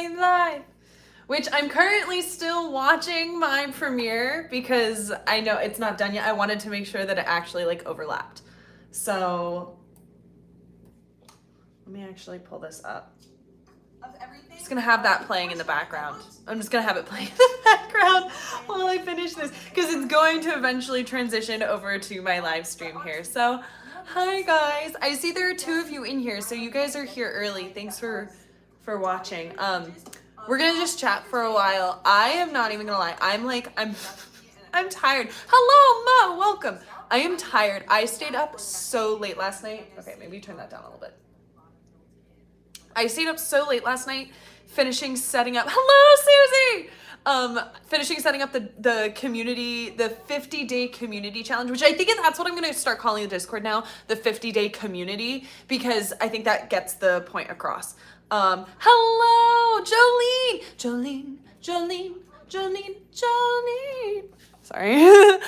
going live. Which I'm currently still watching my premiere because I know it's not done yet. I wanted to make sure that it actually like overlapped. So let me actually pull this up. I'm just gonna have that playing in the background. I'm just gonna have it playing in the background while I finish this because it's going to eventually transition over to my live stream here. So hi guys, I see there are 2 of you in here, so you guys are here early. Thanks for watching. We're gonna just chat for a while. I am not even gonna lie. I'm tired. Hello, Mo. Welcome. I am tired. I stayed up so late last night. Okay, maybe turn that down a little bit. I stayed up so late last night, finishing setting up. Hello, Susie. Finishing setting up the community, the 50-day community challenge, which I think that's what I'm gonna start calling the Discord now, the 50-day community, because I think that gets the point across. Hello, Jolene. Sorry.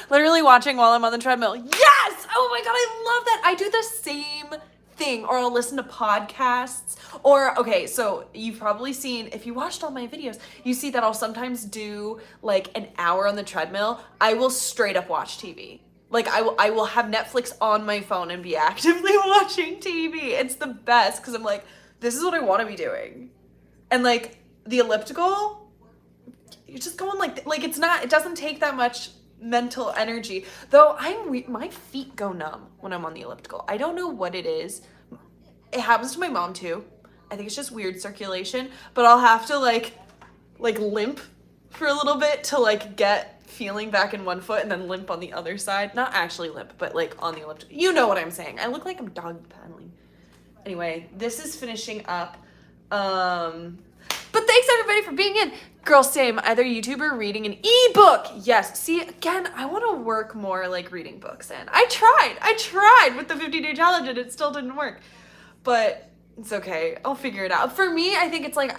Literally watching while I'm on the treadmill. Yes! Oh my god, I love that. I do the same thing, or I'll listen to podcasts, or okay, so you've probably seen, if you watched all my videos, you see that I'll sometimes do like an hour on the treadmill. I will straight up watch TV. Like I will have Netflix on my phone and be actively watching TV. It's the best because I'm like, this is what I want to be doing. And like the elliptical, you're just going like it's not, it doesn't take that much mental energy. Though my feet go numb when I'm on the elliptical. I don't know what it is. It happens to my mom too. I think it's just weird circulation, but I'll have to like limp for a little bit to like get feeling back in one foot and then limp on the other side. Not actually limp, but like on the elliptical. You know what I'm saying. I look like I'm dog paddling. Anyway, this is finishing up. But thanks everybody for being in. Girl, same. Either YouTube or reading an ebook. Yes. See, again, I want to work more like reading books in. I tried with the 50-day challenge and it still didn't work. But it's okay. I'll figure it out. For me, I think it's like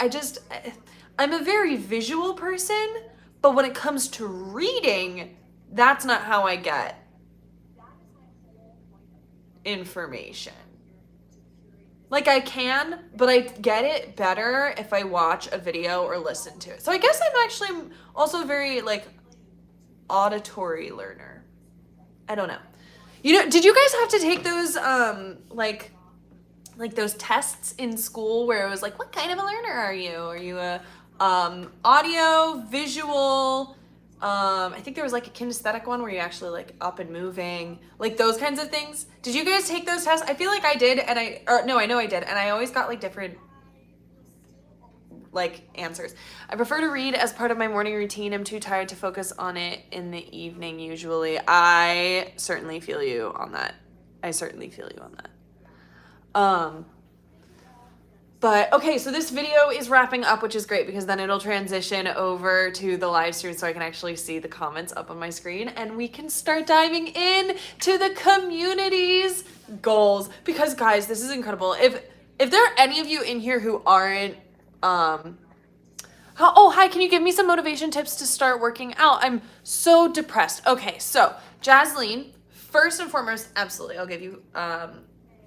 I'm a very visual person, but when it comes to reading, that's not how I get information. Like I can, but I get it better if I watch a video or listen to it. So I guess I'm actually also a very like auditory learner. I don't know. You know, did you guys have to take those like those tests in school where it was like, what kind of a learner are you? Are you a audio, visual, I think there was like a kinesthetic one where you actually like up and moving, like those kinds of things. Did you guys take those tests? I feel like I did, and I know I did, and I always got like different like answers. I prefer to read as part of my morning routine. I'm too tired to focus on it in the evening usually. I certainly feel you on that. But okay, so this video is wrapping up, which is great because then it'll transition over to the live stream so I can actually see the comments up on my screen and we can start diving in to the community's goals. Because guys, this is incredible. If there are any of you in here who aren't, oh, hi, can you give me some motivation tips to start working out? I'm so depressed. Okay, so Aislinn, first and foremost, absolutely, I'll give you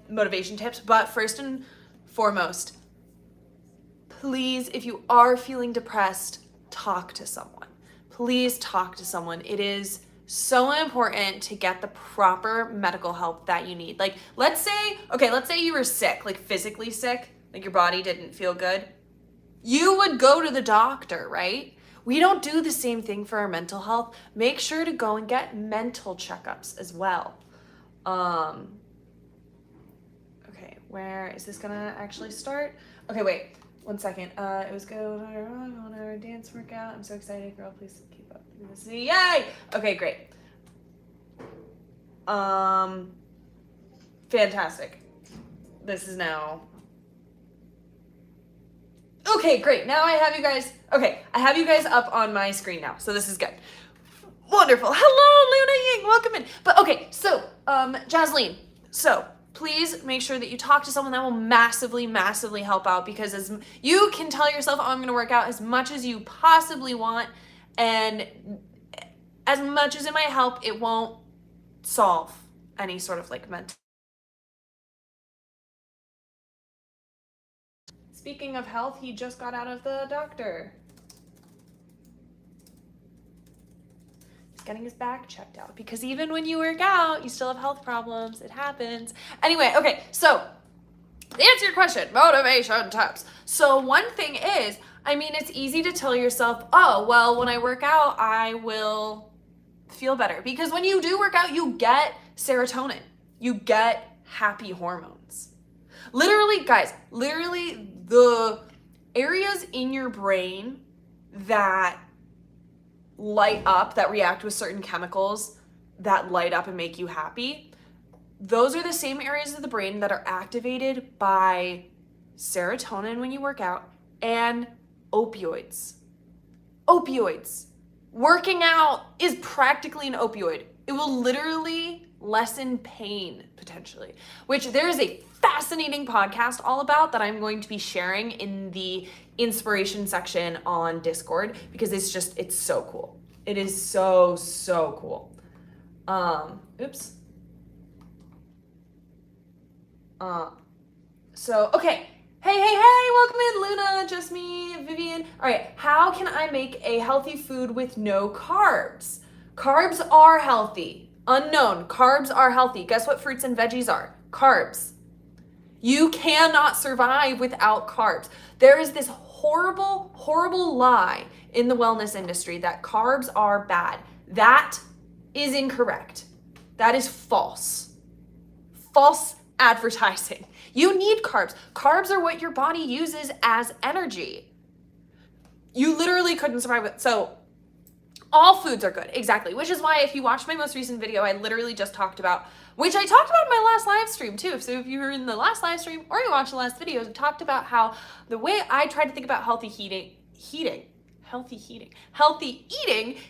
motivation tips, but first and foremost, please, if you are feeling depressed, talk to someone. Please talk to someone. It is so important to get the proper medical help that you need. Like, let's say you were sick, like physically sick, like your body didn't feel good. You would go to the doctor, right? We don't do the same thing for our mental health. Make sure to go and get mental checkups as well. Okay, where is this gonna actually start? Okay, wait. 1 second. It was good on our dance workout. I'm so excited, girl. Please keep up this. Yay! Okay, great. Fantastic. This is now. Okay, great. Now I have you guys. Okay, I have you guys up on my screen now, so this is good. Wonderful. Hello, Luna Ying. Welcome in. But okay, so Aislinn. So please make sure that you talk to someone that will massively, massively help out, because as you can tell yourself, oh, I'm going to work out as much as you possibly want, and as much as it might help, it won't solve any sort of like mental. Speaking of health, he just got out of the doctor. He's getting his back checked out because even when you work out, you still have health problems. It happens. Anyway, okay, so to answer your question, motivation tips. So one thing is, I mean, it's easy to tell yourself, oh, well, when I work out, I will feel better. Because when you do work out, you get serotonin. You get happy hormones. Literally, guys, literally the areas in your brain that light up, that react with certain chemicals that light up and make you happy, those are the same areas of the brain that are activated by serotonin when you work out and opioids. Opioids. Working out is practically an opioid. It will literally lessen pain potentially, which there is a fascinating podcast all about that I'm going to be sharing in the inspiration section on Discord because it's so cool. It is so cool. Oops. So, okay. Hey, welcome in, Luna, just me, Vivian. All right, how can I make a healthy food with no carbs? Carbs are healthy. Unknown, carbs are healthy. Guess what fruits and veggies are? Carbs. You cannot survive without carbs. There is this horrible lie in the wellness industry that carbs are bad. That is incorrect. That is false. False advertising. You need carbs. Carbs are what your body uses as energy. You literally couldn't survive with, so all foods are good, exactly. Which is why if you watched my most recent video, I literally just talked about, which I talked about in my last live stream too. So if you were in the last live stream or you watched the last videos, I talked about how the way I try to think about healthy eating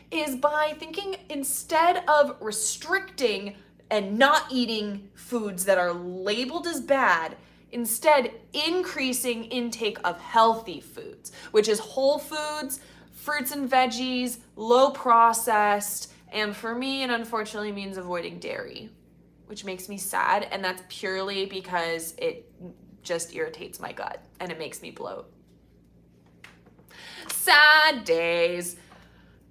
is by thinking instead of restricting and not eating foods that are labeled as bad, instead increasing intake of healthy foods, which is whole foods, fruits and veggies, low processed, and for me, it unfortunately means avoiding dairy, which makes me sad, and that's purely because it just irritates my gut and it makes me bloat. Sad days.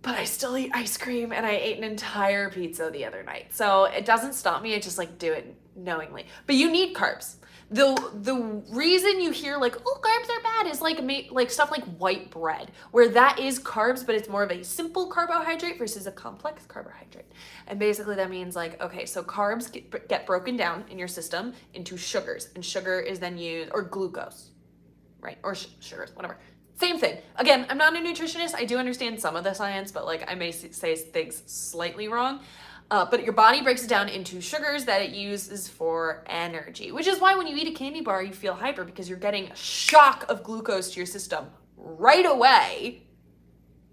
But I still eat ice cream and I ate an entire pizza the other night. So it doesn't stop me, I just like do it knowingly. But you need carbs. The reason you hear like, oh, carbs are bad is like stuff like white bread, where that is carbs, but it's more of a simple carbohydrate versus a complex carbohydrate. And basically that means like, okay, so carbs get broken down in your system into sugars, and sugar is then used, or glucose, right? Or sugars, whatever. Same thing. Again, I'm not a nutritionist. I do understand some of the science, but like I may say things slightly wrong. But your body breaks it down into sugars that it uses for energy, which is why when you eat a candy bar, you feel hyper because you're getting a shock of glucose to your system right away.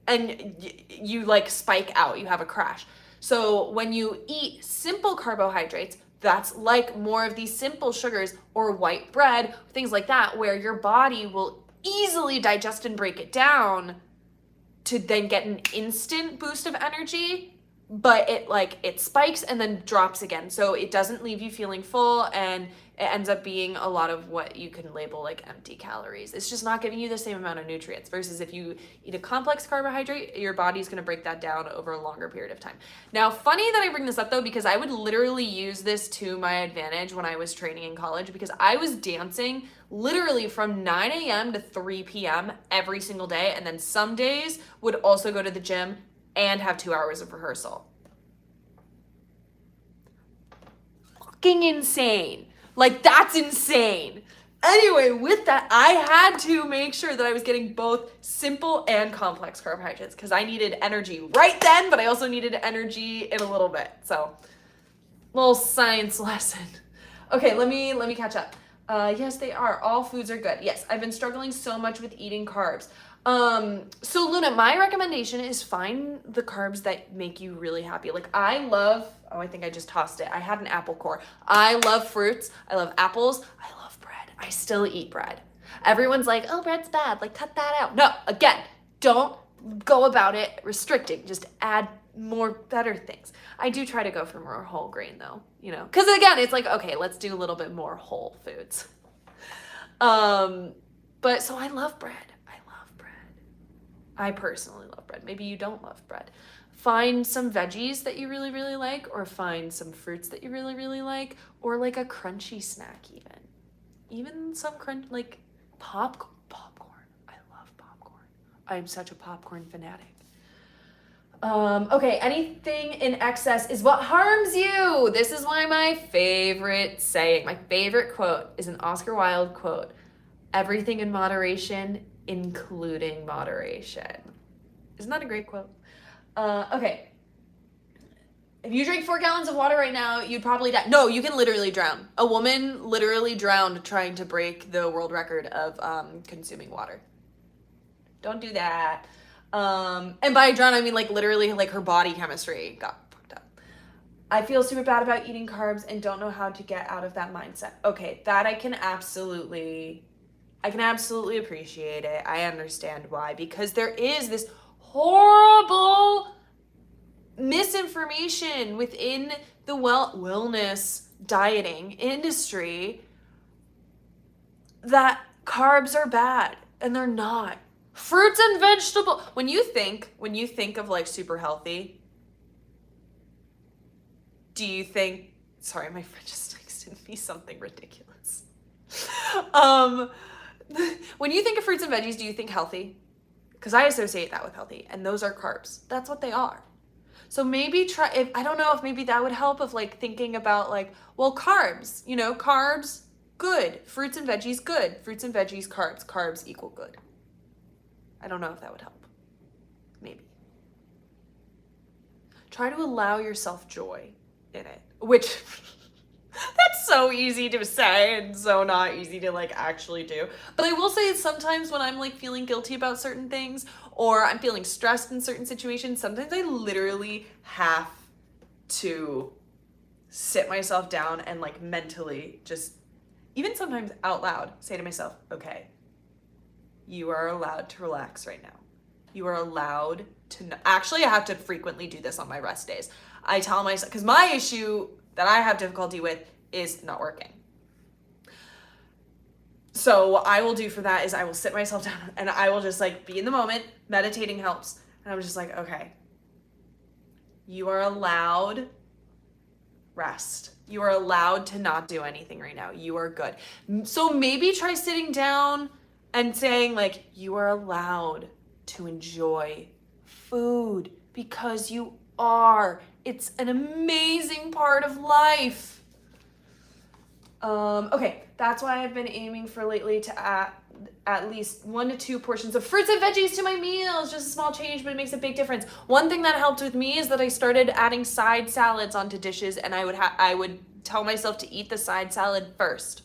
And you like spike out, you have a crash. So when you eat simple carbohydrates, that's like more of these simple sugars or white bread, things like that, where your body will easily digest and break it down to then get an instant boost of energy, but it spikes and then drops again. So it doesn't leave you feeling full, and it ends up being a lot of what you can label like empty calories. It's just not giving you the same amount of nutrients versus if you eat a complex carbohydrate, your body's going to break that down over a longer period of time. Now, funny that I bring this up though, because I would literally use this to my advantage when I was training in college, because I was dancing literally from 9 a.m. to 3 p.m. every single day. And then some days would also go to the gym and have 2 hours of rehearsal. Fucking insane. Like, that's insane. Anyway, with that, I had to make sure that I was getting both simple and complex carbohydrates because I needed energy right then, but I also needed energy in a little bit. So, little science lesson. Okay, let me catch up. Yes, they are. All foods are good. Yes, I've been struggling so much with eating carbs. So Luna, my recommendation is find the carbs that make you really happy. Like I love, oh, I think I just tossed it. I had an apple core. I love fruits. I love apples. I love bread. I still eat bread. Everyone's like, oh, bread's bad. Like cut that out. No, again, don't go about it restricting. Just add more better things. I do try to go for more whole grain though, you know, because again, it's like, okay, let's do a little bit more whole foods. But so I love bread. I personally love bread. Maybe you don't love bread. Find some veggies that you really, really like, or find some fruits that you really, really like, or like a crunchy snack even. Even some like popcorn. I love popcorn. I'm such a popcorn fanatic. Okay, anything in excess is what harms you. This is why my favorite saying, my favorite quote is an Oscar Wilde quote. Everything in moderation, including moderation. Isn't that a great quote? Okay. If you drink 4 gallons of water right now, you'd probably die. No, you can literally drown. A woman literally drowned trying to break the world record of consuming water. Don't do that. And by drown, I mean like literally like her body chemistry got fucked up. I feel super bad about eating carbs and don't know how to get out of that mindset. Okay, that I can absolutely appreciate it. I understand why, because there is this horrible misinformation within the wellness dieting industry that carbs are bad, and they're not. Fruits and vegetables. When you think of like super healthy, do you think, sorry, my friend just texted me something ridiculous. When you think of fruits and veggies, do you think healthy? Because I associate that with healthy, and those are carbs. That's what they are. So maybe I don't know if maybe that would help of like thinking about like, well, carbs, carbs, good. Fruits and veggies, good. Fruits and veggies, carbs. Carbs equal good. I don't know if that would help. Maybe. Try to allow yourself joy in it, which that's so easy to say and so not easy to like actually do. But I will say sometimes when I'm like feeling guilty about certain things or I'm feeling stressed in certain situations, sometimes I literally have to sit myself down and like mentally just, even sometimes out loud, say to myself, okay, you are allowed to relax right now. You are allowed to, actually I have to frequently do this on my rest days. I tell myself, because my issue that I have difficulty with is not working. So what I will do for that is I will sit myself down and I will just like be in the moment. Meditating helps. And I'm just like, okay, you are allowed rest. You are allowed to not do anything right now. You are good. So maybe try sitting down and saying like, you are allowed to enjoy food because you are. It's an amazing part of life. Okay, that's why I've been aiming for lately to add at least 1 to 2 portions of fruits and veggies to my meals. Just a small change, but it makes a big difference. One thing that helped with me is that I started adding side salads onto dishes, and I would tell myself to eat the side salad first.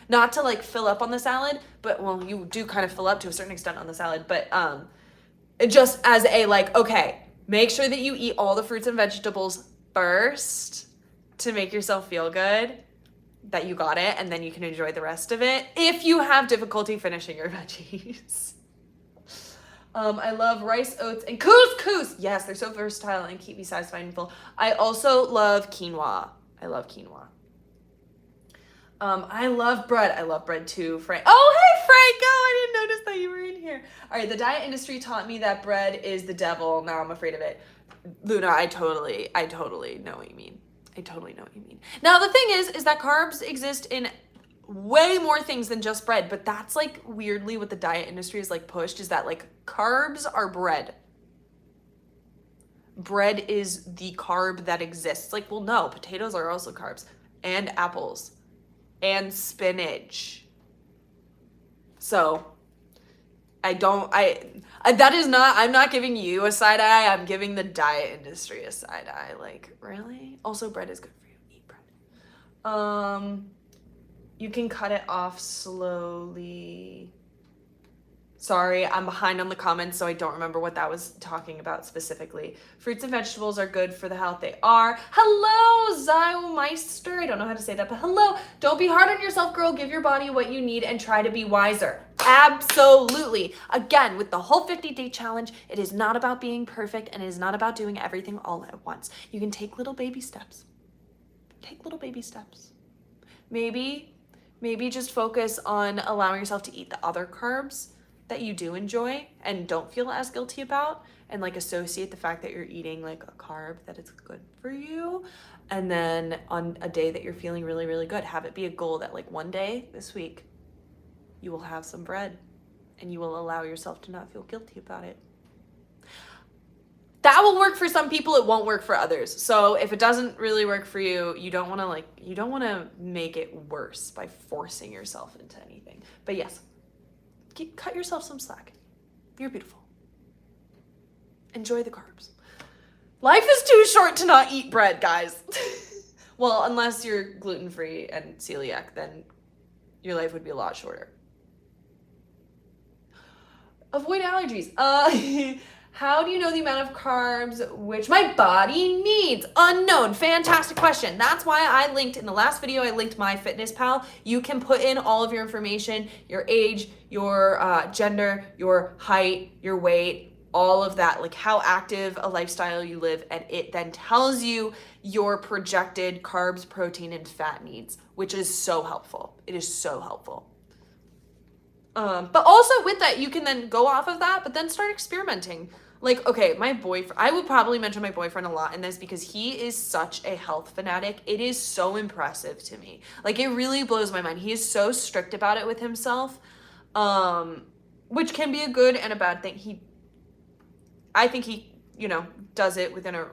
Not to like fill up on the salad, but well, you do kind of fill up to a certain extent on the salad, but just as a like, okay, make sure that you eat all the fruits and vegetables first to make yourself feel good that you got it, and then you can enjoy the rest of it if you have difficulty finishing your veggies. I love rice, oats, and couscous. Yes, they're so versatile and keep me satisfied and full. I also love quinoa. I love quinoa. I love bread. I love bread too, Frank. Oh, hey, Franco. I didn't notice that you were in here. All right, the diet industry taught me that bread is the devil. Now I'm afraid of it. Luna, I totally know what you mean. I totally know what you mean. Now, the thing is that carbs exist in way more things than just bread, but that's like weirdly what the diet industry is like pushed, is that like carbs are bread. Bread is the carb that exists. Like, well, no, potatoes are also carbs, and apples, and spinach. So I'm not giving you a side eye. I'm giving the diet industry a side eye. Like, really? Also, bread is good for you. Eat bread. You can cut it off slowly. Sorry, I'm behind on the comments, so I don't remember what that was talking about specifically. Fruits and vegetables are good for the health they are. Hello, Zymeister. I don't know how to say that, but hello. Don't be hard on yourself, girl. Give your body what you need and try to be wiser. Absolutely. Again, with the whole 50-day challenge, it is not about being perfect, and it is not about doing everything all at once. You can take little baby steps. Take little baby steps. Maybe maybe just focus on allowing yourself to eat the other carbs that you do enjoy and don't feel as guilty about, and like associate the fact that you're eating like a carb that is good for you. And then on a day that you're feeling really, really good, have it be a goal that like one day this week you will have some bread and you will allow yourself to not feel guilty about it. That will work for some people, it won't work for others. So if it doesn't really work for you, you don't want to make it worse by forcing yourself into anything. But yes, cut yourself some slack. You're beautiful. Enjoy the carbs. Life is too short to not eat bread, guys. Well, unless you're gluten-free and celiac, then your life would be a lot shorter. Avoid allergies. How do you know the amount of carbs which my body needs? Unknown. Fantastic question. That's why I linked in the last video, I linked MyFitnessPal. You can put in all of your information, your age, your gender, your height, your weight, all of that, like how active a lifestyle you live, and it then tells you your projected carbs, protein, and fat needs, which is so helpful. It is so helpful. But also with that, you can then go off of that, but then start experimenting. Like, okay, my boyfriend, I would probably mention my boyfriend a lot in this because he is such a health fanatic. It is so impressive to me. Like, it really blows my mind. He is so strict about it with himself, which can be a good and a bad thing. I think he, does it within a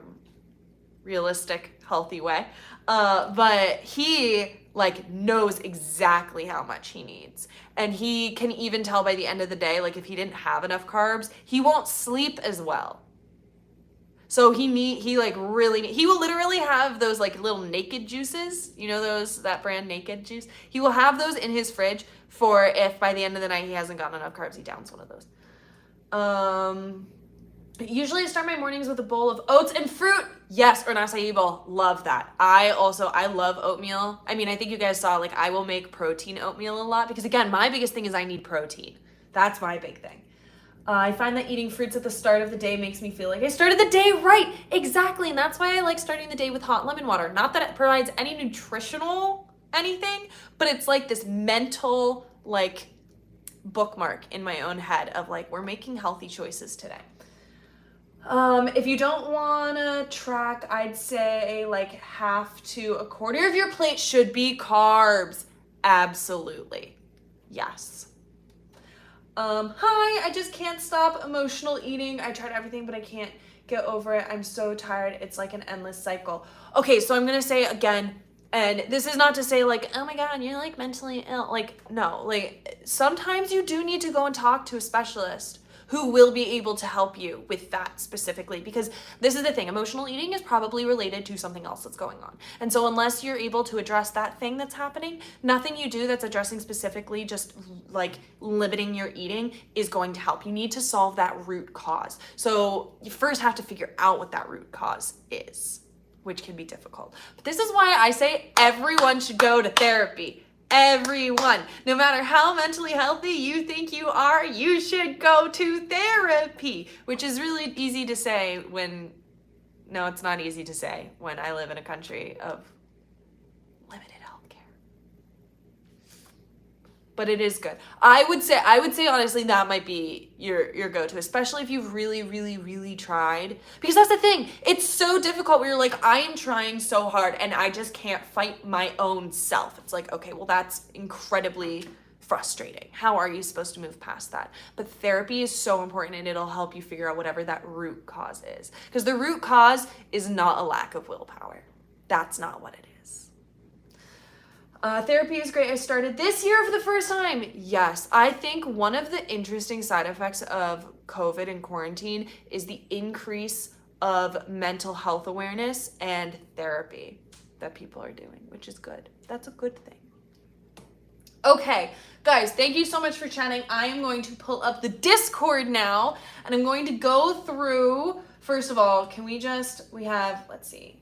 realistic, healthy way. But he knows exactly how much he needs. And he can even tell by the end of the day, like if he didn't have enough carbs, he won't sleep as well. So he will literally have those like little naked juices, that brand Naked juice. He will have those in his fridge for if by the end of the night he hasn't gotten enough carbs, he downs one of those. Usually I start my mornings with a bowl of oats and fruit. Yes, or an acai bowl. Love that. I love oatmeal. I mean, I think you guys saw, I will make protein oatmeal a lot because, again, my biggest thing is I need protein. That's my big thing. I find that eating fruits at the start of the day makes me feel like I started the day right. Exactly, and that's why I like starting the day with hot lemon water. Not that it provides any nutritional anything, but it's like this mental, bookmark in my own head of, we're making healthy choices today. If you don't want to track, I'd say half to a quarter of your plate should be carbs. Absolutely. Yes. Hi, I just can't stop emotional eating. I tried everything, but I can't get over it. I'm so tired. It's like an endless cycle. Okay, so I'm going to say again, and this is not to say oh my God, you're mentally ill. No, sometimes you do need to go and talk to a specialist who will be able to help you with that specifically, because this is the thing, emotional eating is probably related to something else that's going on. And so unless you're able to address that thing that's happening, nothing you do that's addressing specifically just limiting your eating is going to help. You need to solve that root cause. So you first have to figure out what that root cause is, which can be difficult. But this is why I say everyone should go to therapy. Everyone, no matter how mentally healthy you think you are, you should go to therapy, which is really easy to say no, it's not easy to say when I live in a country of limited healthcare. But it is good. I would say honestly that might be your go-to, especially if you've really, really, really tried. Because that's the thing. It's so difficult where you're I am trying so hard and I just can't fight my own self. It's okay, well, that's incredibly frustrating. How are you supposed to move past that? But therapy is so important, and it'll help you figure out whatever that root cause is. Because the root cause is not a lack of willpower. That's not what it is. Therapy is great. I started this year for the first time. Yes, I think one of the interesting side effects of COVID and quarantine is the increase of mental health awareness and therapy that people are doing, which is good. That's a good thing. Okay, guys, thank you so much for chatting. I am going to pull up the Discord now, and I'm going to go through, first of all, let's see.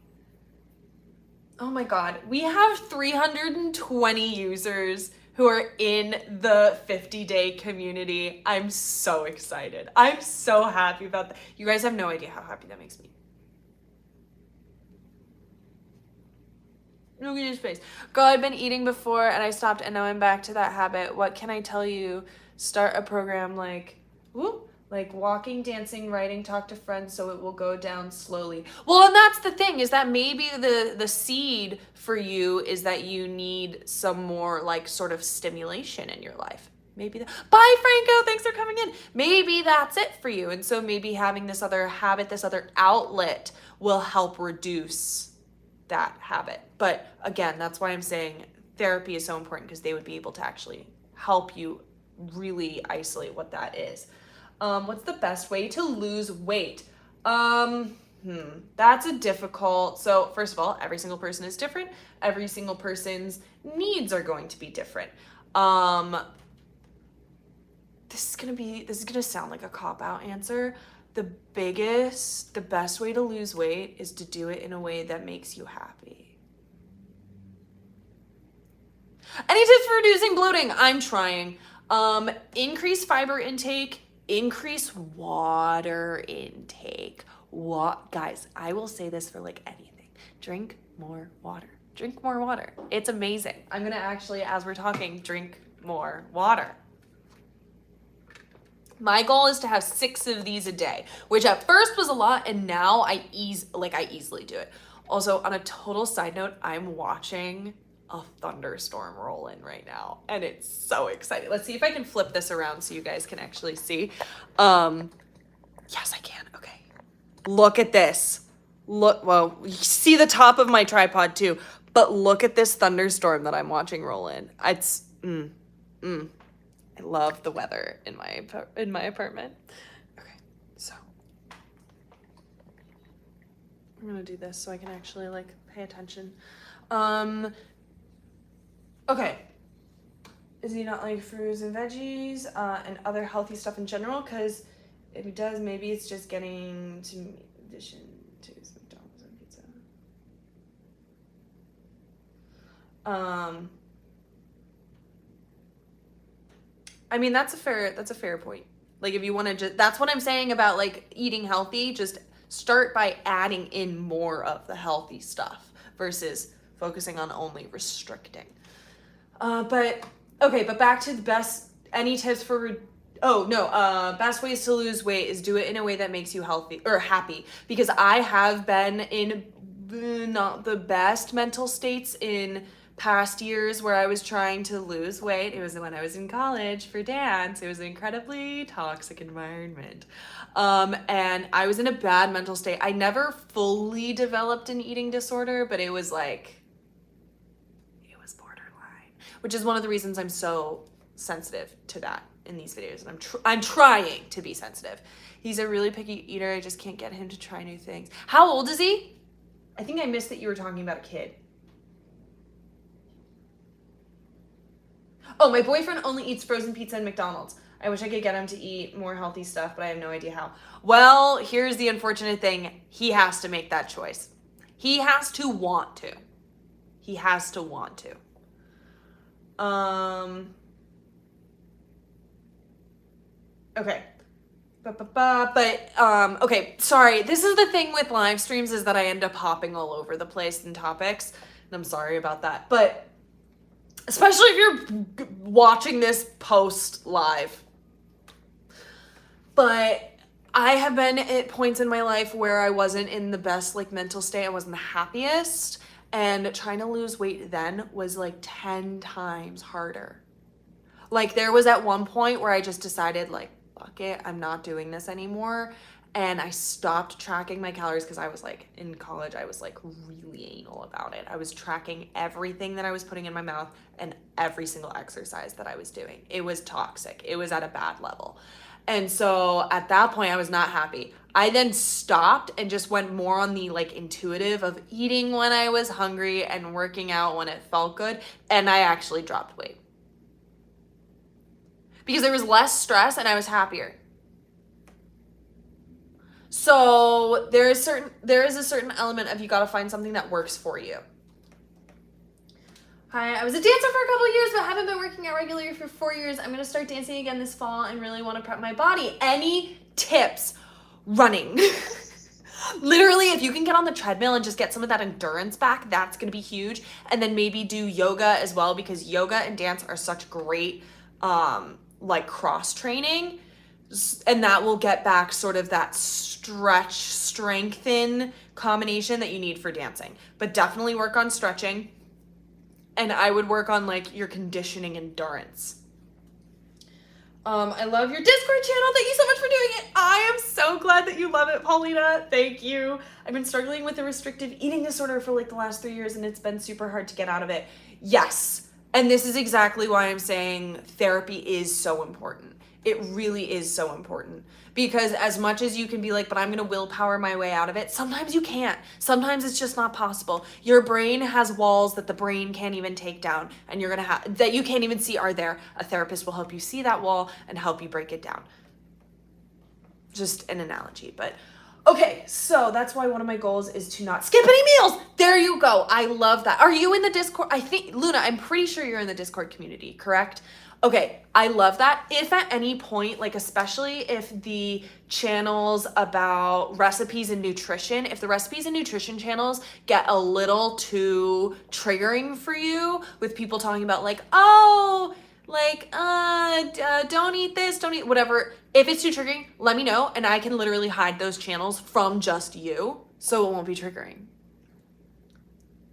Oh my God, we have 320 users who are in the 50-day community. I'm so excited. I'm so happy about that. You guys have no idea how happy that makes me. Look at his face. Girl, I've been eating before and I stopped and now I'm back to that habit. What can I tell you? Start a program like walking, dancing, writing, talk to friends so it will go down slowly. Well, and that's the thing, is that maybe the seed for you is that you need some more like sort of stimulation in your life. Maybe bye Franco, thanks for coming in. Maybe that's it for you. And so maybe having this other habit, this other outlet will help reduce that habit. But again, that's why I'm saying therapy is so important, because they would be able to actually help you really isolate what that is. What's the best way to lose weight? That's a difficult. So first of all, every single person is different. Every single person's needs are going to be different. This is gonna sound like a cop-out answer. The best way to lose weight is to do it in a way that makes you happy. Any tips for reducing bloating? I'm trying. Increase fiber intake, increase water intake. Guys, I will say this for like anything. Drink more water. Drink more water. It's amazing. I'm gonna actually, as we're talking, drink more water. My goal is to have 6 of these a day, which at first was a lot, and now I easily do it. Also, on a total side note, I'm watching a thunderstorm roll in right now, and it's so exciting. Let's see if I can flip this around so you guys can actually see. Yes, I can. Okay. Look at this. Well, you see the top of my tripod too, but look at this thunderstorm that I'm watching roll in. It's, I love the weather in my apartment. Okay, so I'm gonna do this so I can actually like pay attention. Okay. Is he not like fruits and veggies and other healthy stuff in general? Because if he does, maybe it's just getting to addition to his McDonald's and pizza. I mean, that's a fair point. Like, if you want to just, that's what I'm saying about like eating healthy. Just start by adding in more of the healthy stuff versus focusing on only restricting. But back to the best, any tips for, best ways to lose weight is do it in a way that makes you healthy or happy. Because I have been in not the best mental states in past years where I was trying to lose weight. It was when I was in college for dance. It was an incredibly toxic environment. And I was in a bad mental state. I never fully developed an eating disorder, but it was borderline, which is one of the reasons I'm so sensitive to that in these videos. And I'm trying to be sensitive. He's a really picky eater. I just can't get him to try new things. How old is he? I think I missed that you were talking about a kid. Oh, my boyfriend only eats frozen pizza and McDonald's. I wish I could get him to eat more healthy stuff, but I have no idea how. Well, here's the unfortunate thing. He has to make that choice. He has to want to. He has to want to. Okay. Okay, sorry. This is the thing with live streams, is that I end up hopping all over the place in topics, and I'm sorry about that. But especially if you're watching this post live. But I have been at points in my life where I wasn't in the best like mental state. I wasn't the happiest. And trying to lose weight then was like 10 times harder. Like, there was at one point where I just decided like, fuck it, I'm not doing this anymore. And I stopped tracking my calories because I was like, in college, I was like really anal about it. I was tracking everything that I was putting in my mouth and every single exercise that I was doing. It was toxic. It was at a bad level. And so at that point, I was not happy. I then stopped and just went more on the like intuitive of eating when I was hungry and working out when it felt good. And I actually dropped weight because there was less stress and I was happier. So there is a certain element of you got to find something that works for you. Hi, I was a dancer for a couple of years, but haven't been working out regularly for 4 years. I'm going to start dancing again this fall and really want to prep my body. Any tips? Running. Literally, if you can get on the treadmill and just get some of that endurance back, that's going to be huge. And then maybe do yoga as well, because yoga and dance are such great like cross training, and that will get back sort of that stretch strengthen combination that you need for dancing. But definitely work on stretching, and I would work on like your conditioning endurance. I love your Discord channel. Thank you so much for doing it. I am so glad that you love it, Paulina. Thank you. I've been struggling with a restrictive eating disorder for like the last 3 years, and it's been super hard to get out of it. Yes. And this is exactly why I'm saying therapy is so important. It really is so important, because as much as you can be like, but I'm going to willpower my way out of it, sometimes you can't. Sometimes it's just not possible. Your brain has walls that the brain can't even take down, and you're going to have that you can't even see are there. A therapist will help you see that wall and help you break it down. Just an analogy, but okay, so that's why one of my goals is to not skip any meals. There you go. I love that. Are you in the Discord? I think, Luna, I'm pretty sure you're in the Discord community, correct? Okay, I love that. If at any point, like especially if the channels about recipes and nutrition, if the recipes and nutrition channels get a little too triggering for you with people talking about like, oh, like, don't eat this, don't eat whatever. If it's too triggering, let me know, and I can literally hide those channels from just you, so it won't be triggering.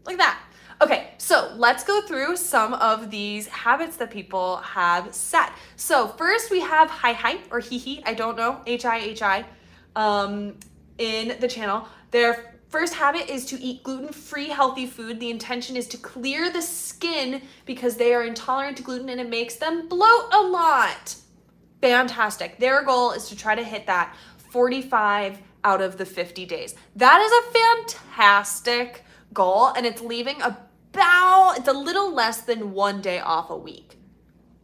Like that. Okay, so let's go through some of these habits that people have set. So first we have hi or hee, I don't know, hi, in the channel. Their first habit is to eat gluten-free healthy food. The intention is to clear the skin because they are intolerant to gluten and it makes them bloat a lot. Fantastic. Their goal is to try to hit that 45 out of the 50 days. That is a fantastic goal, and it's leaving it's a little less than 1 day off a week.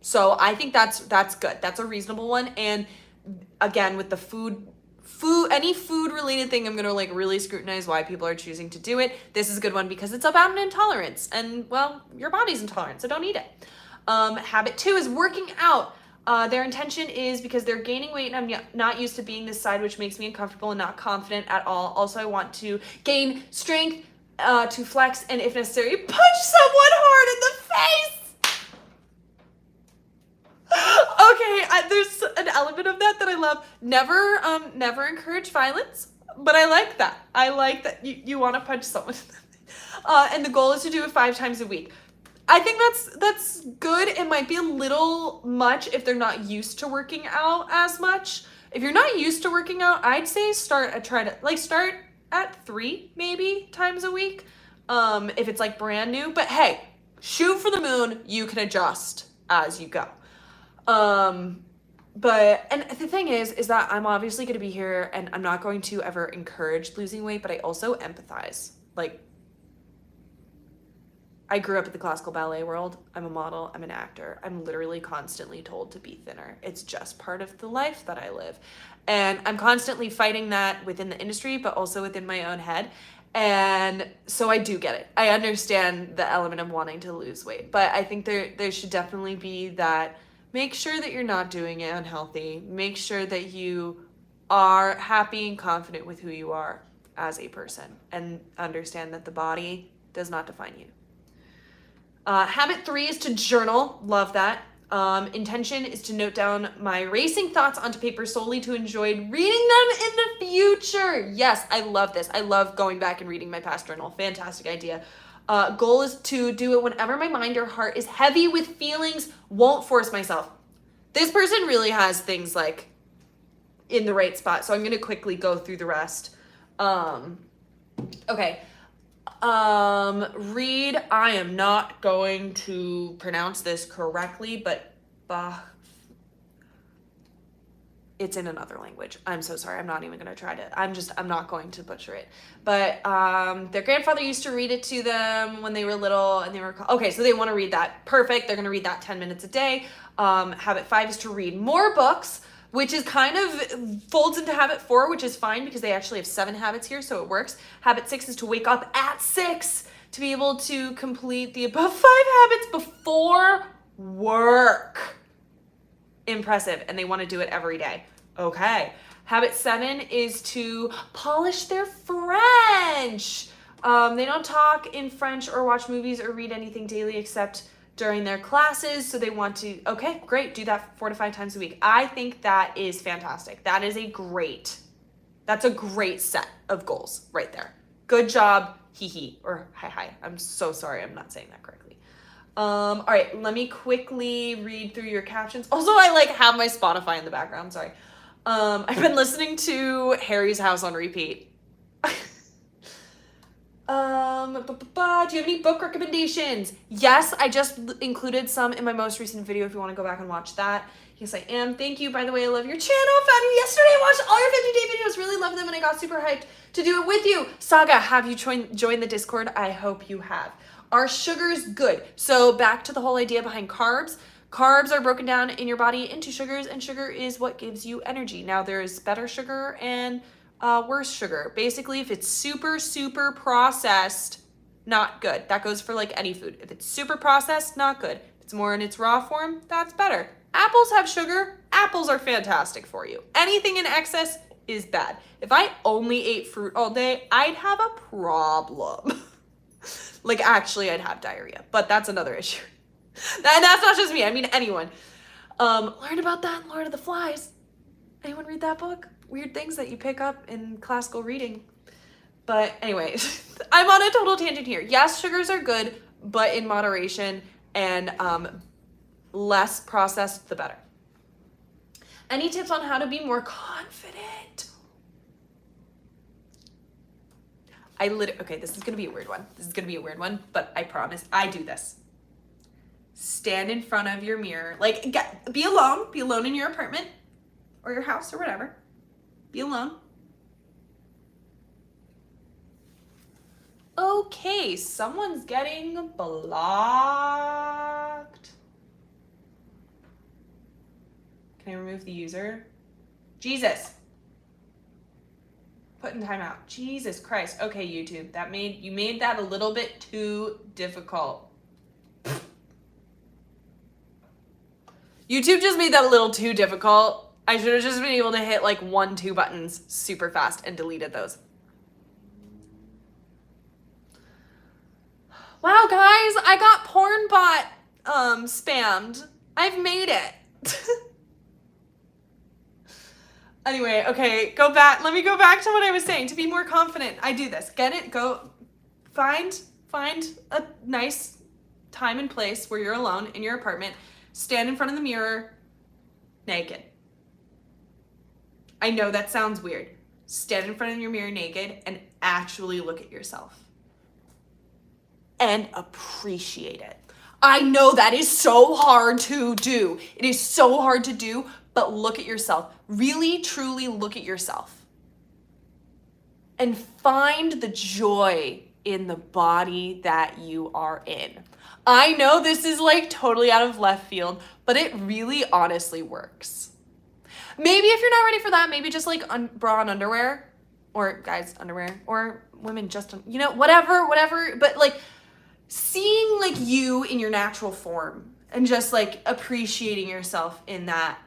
So I think that's good. That's a reasonable one. And again, with the any food related thing, I'm going to like really scrutinize why people are choosing to do it. This is a good one because it's about an intolerance, and well, your body's intolerant, so don't eat it. Habit 2 is working out. Their intention is because they're gaining weight and I'm not used to being this side, which makes me uncomfortable and not confident at all. Also, I want to gain strength to flex and, if necessary, punch someone hard in the face. Okay, there's an element of that I love. Never encourage violence, but I like that. I like that you want to punch someone. And the goal is to do it 5 times a week. I think that's good. It might be a little much if they're not used to working out as much. If you're not used to working out, I'd say start at 3 maybe times a week. If it's like brand new, but hey, shoot for the moon. You can adjust as you go. But, and the thing is that I'm obviously going to be here and I'm not going to ever encourage losing weight, but I also empathize. Like, I grew up in the classical ballet world. I'm a model. I'm an actor. I'm literally constantly told to be thinner. It's just part of the life that I live. And I'm constantly fighting that within the industry, but also within my own head. And so I do get it. I understand the element of wanting to lose weight, but I think there should definitely be that. Make sure that you're not doing it unhealthy. Make sure that you are happy and confident with who you are as a person, and understand that the body does not define you. Habit 3 is to journal. Love that. Intention is to note down my racing thoughts onto paper solely to enjoy reading them in the future. Yes, I love this. I love going back and reading my past journal. Fantastic idea. Goal is to do it whenever my mind or heart is heavy with feelings. Won't force myself. This person really has things like in the right spot. So I'm going to quickly go through the rest. Okay. Read, I am not going to pronounce this correctly, but it's in another language. I'm so sorry. I'm not even going to try to, I'm not going to butcher it. But, their grandfather used to read it to them when they were little and they were, okay, so they want to read that. Perfect. They're going to read that 10 minutes a day. Habit 5 is to read more books, which is kind of folds into habit 4, which is fine because they actually have 7 habits here, so it works. Habit 6 is to wake up at 6 to be able to complete the above 5 habits before work. Impressive, and they want to do it every day. Okay. Habit 7 is to polish their French. They don't talk in French or watch movies or read anything daily except during their classes. So they want to, okay, great. Do that 4 to 5 times a week. I think that is fantastic. That's a great set of goals right there. Good job. Hee hee, or hi. I'm so sorry. I'm not saying that correctly. All right, let me quickly read through your captions. Also, I like have my Spotify in the background. Sorry. I've been listening to Harry's House on repeat. Do you have any book recommendations? Yes, I just included some in my most recent video if you want to go back and watch that. Yes, I am. Thank you. By the way, I love your channel. Found you yesterday. I watched all your 50-day videos. Really love them, and I got super hyped to do it with you. Saga, have you joined the Discord? I hope you have. Are sugars good? So back to the whole idea behind carbs. Carbs are broken down in your body into sugars, and sugar is what gives you energy. Now, there's better sugar and worse sugar. Basically, if it's super, super processed, not good. That goes for like any food. If it's super processed, not good. If it's more in its raw form, that's better. Apples have sugar. Apples are fantastic for you. Anything in excess is bad. If I only ate fruit all day, I'd have a problem. Like, actually, I'd have diarrhea, but that's another issue. That's not just me. I mean, anyone. Learn about that in Lord of the Flies. Anyone read that book? Weird things that you pick up in classical reading. But anyway, I'm on a total tangent here. Yes, sugars are good, but in moderation, and less processed, the better. Any tips on how to be more confident? Okay, this is gonna be a weird one. But I promise, I do this. Stand in front of your mirror. Like, be alone in your apartment or your house or whatever. Be alone. Okay, someone's getting blocked. Can I remove the user? Jesus. Put in timeout. Jesus Christ. Okay, YouTube. You made that a little bit too difficult. YouTube just made that a little too difficult. I should have just been able to hit like 1-2 buttons super fast and deleted those. Wow, guys, I got porn bot spammed. I've made it. Anyway, okay, go back. Let me go back to what I was saying. To be more confident, I do this. Get it? Go find a nice time and place where you're alone in your apartment. Stand in front of the mirror naked. I know that sounds weird. Stand in front of your mirror naked and actually look at yourself. And appreciate it. I know that is so hard to do. It is so hard to do, but look at yourself. Really, truly look at yourself. And find the joy in the body that you are in. I know this is like totally out of left field, but it really honestly works. Maybe if you're not ready for that, maybe just like bra and underwear, or guys underwear, or women just, whatever, but like seeing like you in your natural form and just like appreciating yourself in that,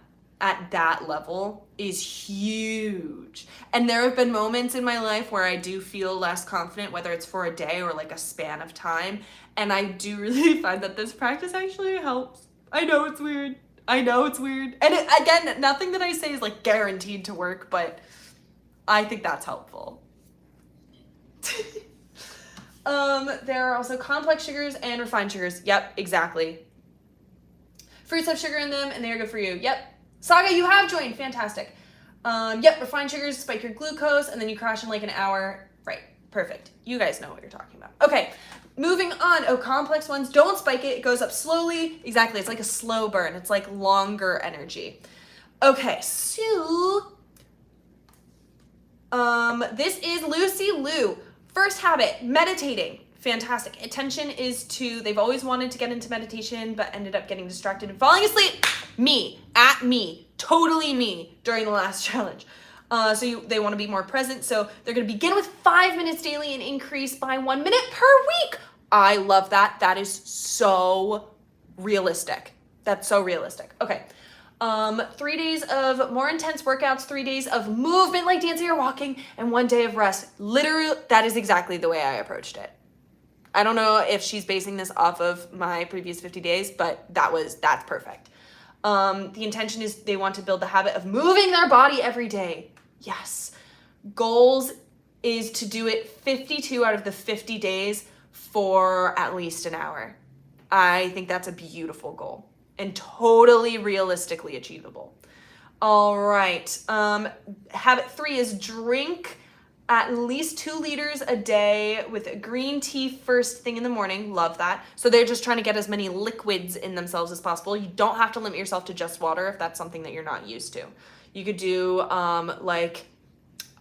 at that level is huge. And there have been moments in my life where I do feel less confident, whether it's for a day or like a span of time. And I do really find that this practice actually helps. I know it's weird. And again, nothing that I say is like guaranteed to work, but I think that's helpful. There are also complex sugars and refined sugars. Yep, exactly. Fruits have sugar in them and they are good for you. Yep. Saga, you have joined. Fantastic. Yep, refined sugars spike your glucose and then you crash in like an hour. Right. Perfect. You guys know what you're talking about. Okay. Moving on. Oh, complex ones. Don't spike it. It goes up slowly. Exactly. It's like a slow burn. It's like longer energy. Okay. So, this is Lucy Lou. First habit, meditating. Fantastic. Attention is they've always wanted to get into meditation, but ended up getting distracted and falling asleep. Totally me during the last challenge. They want to be more present. So they're going to begin with 5 minutes daily and increase by 1 minute per week. I love that. That is so realistic. That's so realistic. Okay. 3 days of more intense workouts, 3 days of movement like dancing or walking, and 1 day of rest. Literally, that is exactly the way I approached it. I don't know if she's basing this off of my previous 50 days, but that's perfect. The intention is they want to build the habit of moving their body every day. Yes. Goals is to do it 52 out of the 50 days for at least an hour. I think that's a beautiful goal and totally realistically achievable. All right. Habit 3 is drink at least 2 liters a day with green tea first thing in the morning. Love that. So they're just trying to get as many liquids in themselves as possible. You don't have to limit yourself to just water if that's something that you're not used to. You could do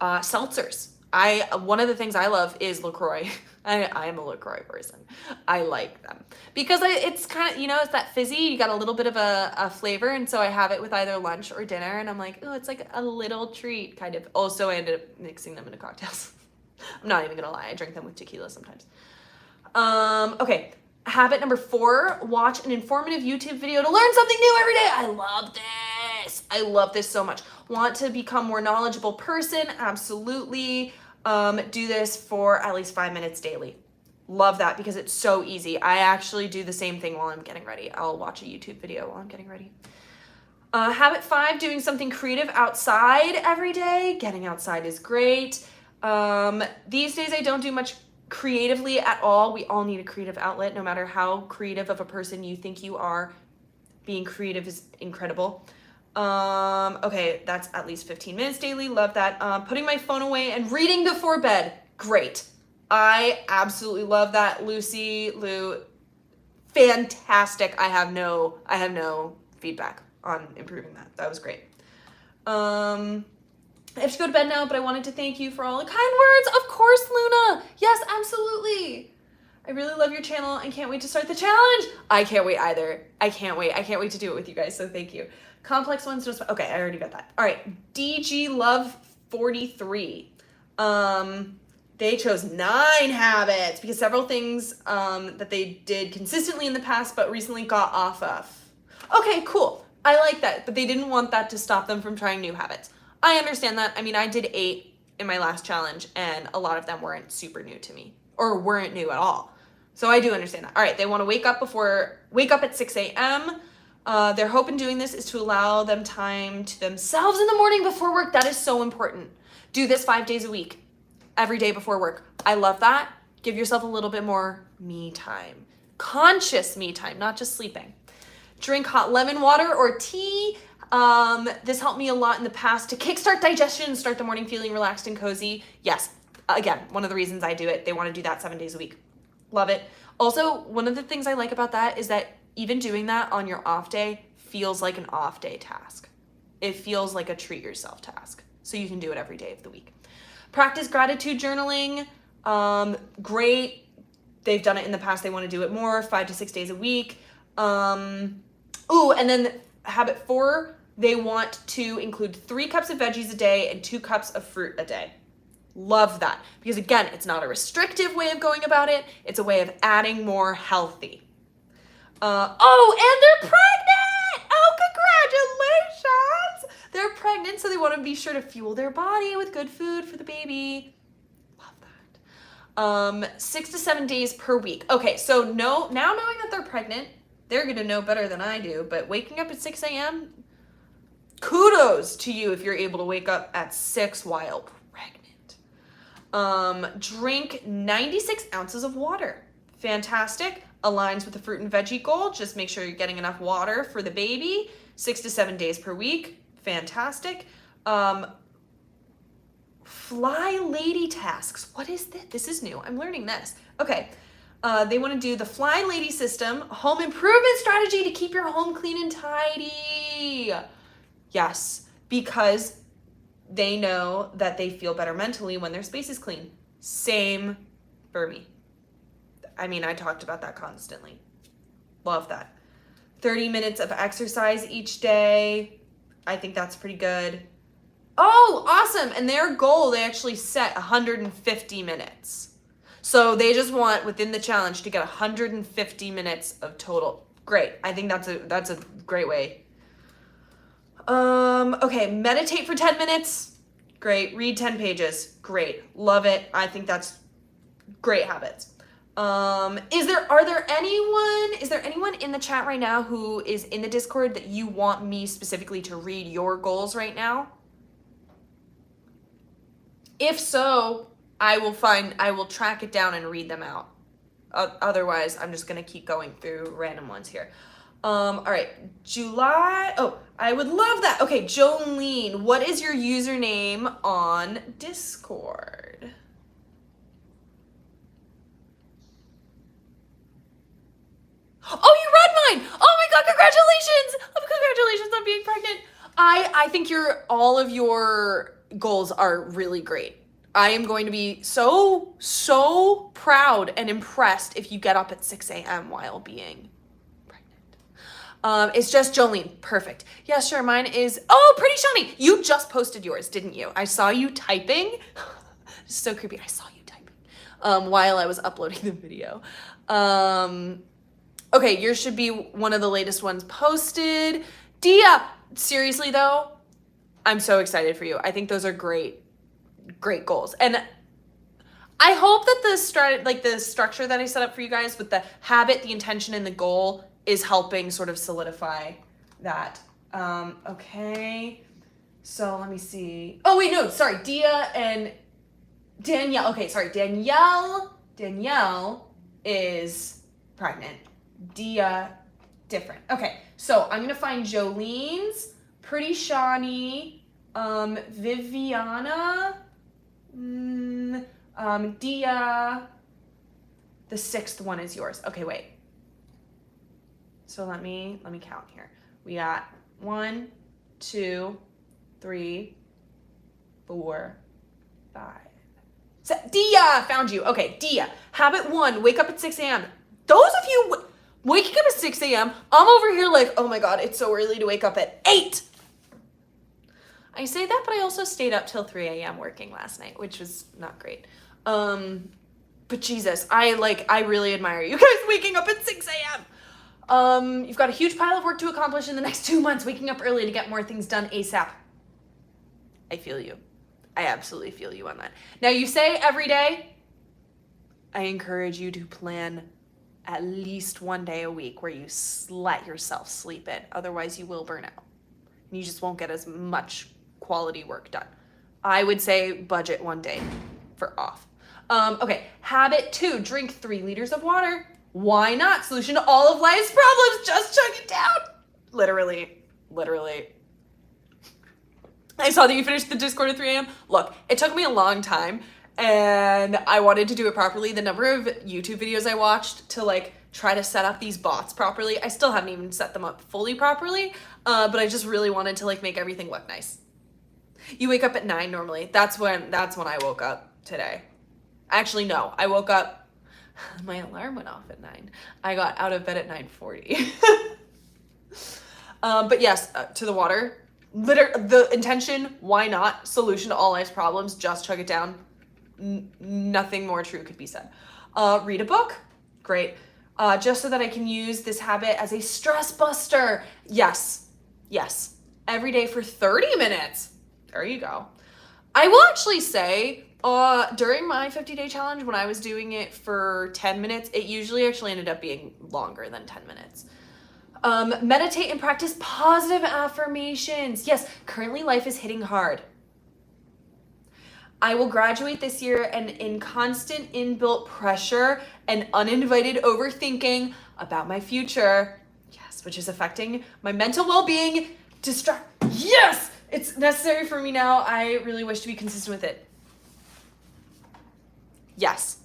seltzers. One of the things I love is LaCroix. I am a LaCroix person. I like them because it's kind of, it's that fizzy. You got a little bit of a flavor, and so I have it with either lunch or dinner, and I'm like, oh, it's like a little treat, kind of. Also, I ended up mixing them into cocktails. I'm not even gonna lie. I drink them with tequila sometimes. Okay. Habit number 4, watch an informative YouTube video to learn something new every day. I love this. I love this so much. Want to become more knowledgeable person? Absolutely. Do this for at least 5 minutes daily. Love that because it's so easy. I actually do the same thing while I'm getting ready. I'll watch a YouTube video while I'm getting ready. Habit 5, doing something creative outside every day. Getting outside is great. These days I don't do much creatively at all. We all need a creative outlet, no matter how creative of a person you think you are. Being creative is incredible. Okay, that's at least 15 minutes daily. Love that. Putting my phone away and reading before bed. Great. I absolutely love that. Lou, fantastic. I have no feedback on improving that. That was great. I have to go to bed now, but I wanted to thank you for all the kind words. Of course, Luna. Yes, absolutely. I really love your channel and can't wait to start the challenge. I can't wait either. I can't wait to do it with you guys, so thank you. Complex ones, just okay, I already got that. All right, DG Love 43. They chose 9 habits because several things that they did consistently in the past but recently got off of. Okay, cool. I like that, but they didn't want that to stop them from trying new habits. I understand that. I mean, I did 8 in my last challenge, and a lot of them weren't super new to me or weren't new at all. So I do understand that. All right, they want to wake up at 6 a.m. Their hope in doing this is to allow them time to themselves in the morning before work. That is so important. Do this 5 days a week, every day before work. I love that. Give yourself a little bit more me time. Conscious me time, not just sleeping. Drink hot lemon water or tea. This helped me a lot in the past to kickstart digestion and start the morning feeling relaxed and cozy. Yes, again, one of the reasons I do it. They want to do that 7 days a week. Love it. Also, one of the things I like about that is that even doing that on your off day feels like an off day task. It feels like a treat yourself task. So you can do it every day of the week. Practice gratitude journaling. Great. They've done it in the past. They want to do it more, 5 to 6 days a week. And then habit 4, they want to include 3 cups of veggies a day and 2 cups of fruit a day. Love that. Because again, it's not a restrictive way of going about it. It's a way of adding more healthy. And they're pregnant! Oh, congratulations! They're pregnant, so they want to be sure to fuel their body with good food for the baby. Love that. 6 to 7 days per week. Okay, so now knowing that they're pregnant, they're going to know better than I do, but waking up at 6 a.m., kudos to you if you're able to wake up at 6 while pregnant. Drink 96 ounces of water. Fantastic. Aligns with the fruit and veggie goal. Just make sure you're getting enough water for the baby. 6 to 7 days per week. Fantastic. Fly lady tasks. What is this? This is new. I'm learning this. Okay. They want to do the Fly Lady system, home improvement strategy to keep your home clean and tidy. Yes, because they know that they feel better mentally when their space is clean. Same for me. I mean, I talked about that constantly. Love that. 30 minutes of exercise each day. I think that's pretty good. Oh, awesome. And their goal, they actually set 150 minutes. So they just want within the challenge to get 150 minutes of total. Great. I think that's a great way. Okay, meditate for 10 minutes. Great. Read 10 pages. Great. Love it. I think that's great habits. Is there anyone in the chat right now who is in the Discord that you want me specifically to read your goals right now? If so, I will track it down and read them out. Otherwise, I'm just gonna keep going through random ones here. All right, July. Oh, I would love that. Okay, Jolene, what is your username on Discord? Oh, you read mine! Oh my God, congratulations! Oh, congratulations on being pregnant. I think all of your goals are really great. I am going to be so proud and impressed if you get up at 6 a.m. while being pregnant. It's just Jolene. Perfect. Yeah, sure. Mine is, oh, Pretty Shawnee. You just posted yours, didn't you? I saw you typing. It's so creepy. I saw you typing while I was uploading the video. Okay, yours should be one of the latest ones posted. Dia, seriously though, I'm so excited for you. I think those are great goals. And I hope that the structure that I set up for you guys with the habit, the intention, and the goal is helping sort of solidify that. Okay, so let me see. Oh wait, no, sorry, Dia and Danielle. Okay, sorry, Danielle is pregnant. Dia, different. Okay, so I'm gonna find Jolene's, Pretty Shawnee, Viviana, Dia. The sixth one is yours. Okay, wait. So let me count here. We got 1, 2, 3, 4, 5. Dia, found you. Okay, Dia. Habit 1, wake up at 6 a.m. Those of you waking up at 6 a.m., I'm over here like, oh my God, it's so early to wake up at 8. I say that, but I also stayed up till 3 a.m. working last night, which was not great. But Jesus, I really admire you guys waking up at 6 a.m. You've got a huge pile of work to accomplish in the next 2 months, waking up early to get more things done ASAP. I feel you. I absolutely feel you on that. Now you say every day, I encourage you to plan at least 1 day a week where you let yourself sleep in. Otherwise you will burn out. You just won't get as much quality work done. I would say budget 1 day for off. Okay, habit 2, drink 3 liters of water. Why not? Solution to all of life's problems, just chug it down. Literally. I saw that you finished the Discord at 3 a.m. Look, it took me a long time and I wanted to do it properly. The number of YouTube videos I watched to try to set up these bots properly, I still haven't even set them up fully properly, but I just really wanted to make everything look nice. You wake up at 9 normally. That's when I woke up today. Actually, no, I woke up, my alarm went off at 9. I got out of bed at 9:40. But yes, to the water. The intention, why not? Solution to all life's problems, just chug it down. Nothing more true could be said. Read a book, great. Just so that I can use this habit as a stress buster. Yes. Every day for 30 minutes. There you go. I will actually say, during my 50-day challenge, when I was doing it for 10 minutes, it usually actually ended up being longer than 10 minutes. Meditate and practice positive affirmations. Yes, currently life is hitting hard. I will graduate this year and in constant inbuilt pressure and uninvited overthinking about my future. Yes, which is affecting my mental well-being. Yes, it's necessary for me now. I really wish to be consistent with it. Yes,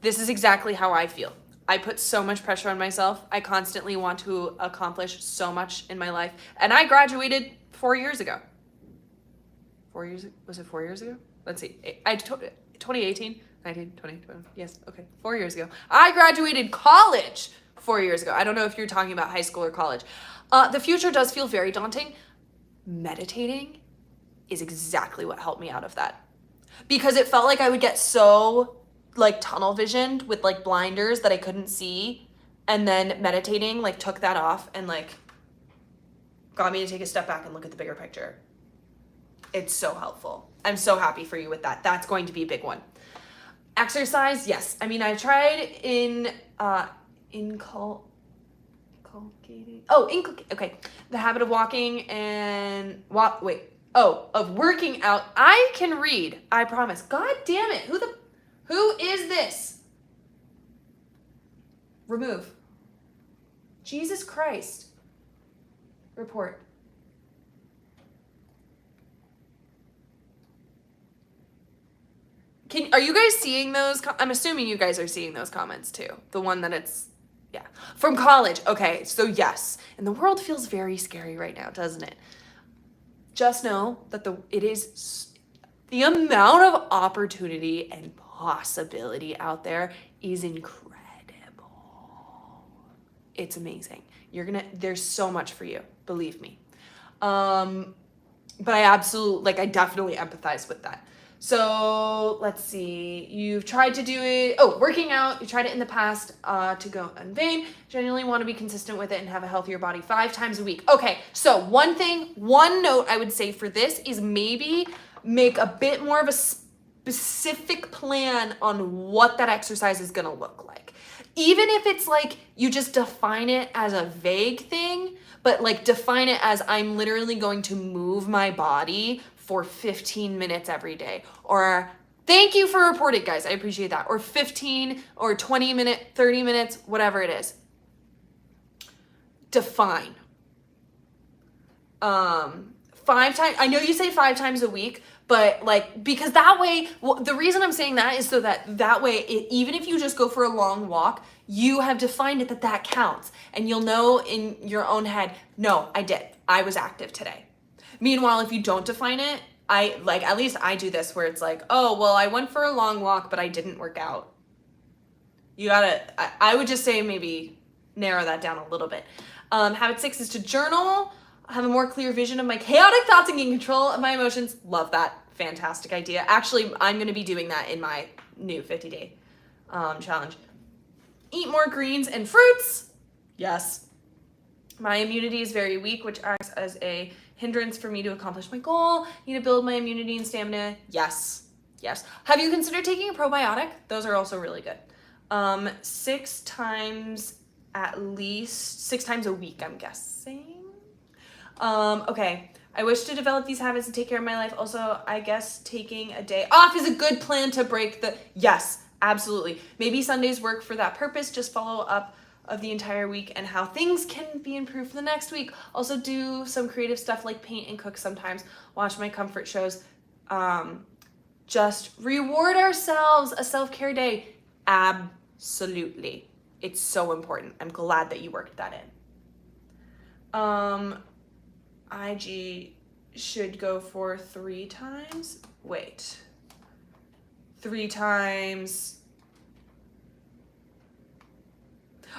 this is exactly how I feel. I put so much pressure on myself. I constantly want to accomplish so much in my life. And I graduated 4 years ago. 4 years? Was it 4 years ago? Let's see. 2018, 19, 20, 20. Yes, okay. 4 years ago. I graduated college 4 years ago. I don't know if you're talking about high school or college. The future does feel very daunting. Meditating is exactly what helped me out of that. Because it felt like I would get so tunnel visioned with blinders that I couldn't see, and then meditating took that off and got me to take a step back and look at the bigger picture. It's so helpful. I'm so happy for you with that. That's going to be a big one. Exercise, yes. I mean, I tried okay. The habit of walking and of working out. I can read, I promise. God damn it. Who is this? Remove. Jesus Christ. Report. Are you guys seeing those? I'm assuming you guys are seeing those comments too. The one that it's, yeah. From college. Okay, so yes. And the world feels very scary right now, doesn't it? Just know that it is the amount of opportunity and possibility out there is incredible. It's amazing. There's so much for you, believe me. But I definitely empathize with that. So let's see, you've tried to do it. Working out, you tried it in the past to go in vain. Genuinely want to be consistent with it and have a healthier body 5 times a week. Okay, so one note I would say for this is maybe make a bit more of a specific plan on what that exercise is going to look like. Even if it's like you just define it as a vague thing, but like define it as I'm literally going to move my body for 15 minutes every day, or thank you for reporting, guys. I appreciate that. Or 15 or 20 minutes, 30 minutes, whatever it is. Define. 5 times. I know you say 5 times a week, but because that way, the reason I'm saying that is so that way, even if you just go for a long walk, you have defined it that counts, and you'll know in your own head, no, I did. I was active today. Meanwhile, if you don't define it, at least I do this where it's like, oh, well, I went for a long walk, but I didn't work out. I would just say maybe narrow that down a little bit. Habit 6 is to journal, have a more clear vision of my chaotic thoughts and gain control of my emotions. Love that. Fantastic idea. Actually, I'm going to be doing that in my new 50-day challenge. Eat more greens and fruits. Yes. My immunity is very weak, which acts as a hindrance for me to accomplish my goal. Need to build my immunity and stamina. Yes. Have you considered taking a probiotic? Those are also really good. 6 times a week, I'm guessing. Okay. I wish to develop these habits and take care of my life. Also, I guess taking a day off is a good plan to break yes, absolutely. Maybe Sundays work for that purpose. Just follow up of the entire week and how things can be improved for the next week. Also do some creative stuff like paint and cook sometimes. Watch my comfort shows. Just reward ourselves a self-care day. Absolutely. It's so important. I'm glad that you worked that in. IG should go for 3 times. Wait. 3 times.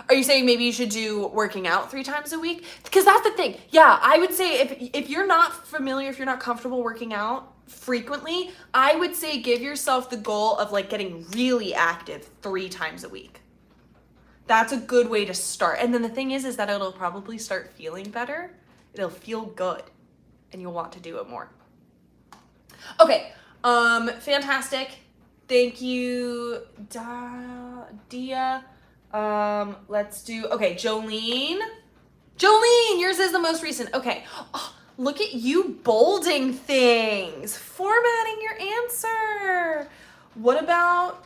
Are you saying maybe you should do working out 3 times a week? Because that's the thing. Yeah, I would say if you're not familiar, if you're not comfortable working out frequently, I would say give yourself the goal of getting really active 3 times a week. That's a good way to start. And then the thing is that it'll probably start feeling better. It'll feel good and you'll want to do it more. Okay, fantastic. Thank you, Dia. Let's do, okay, Jolene, yours is the most recent. Okay. Oh, look at you bolding things, formatting your answer. What about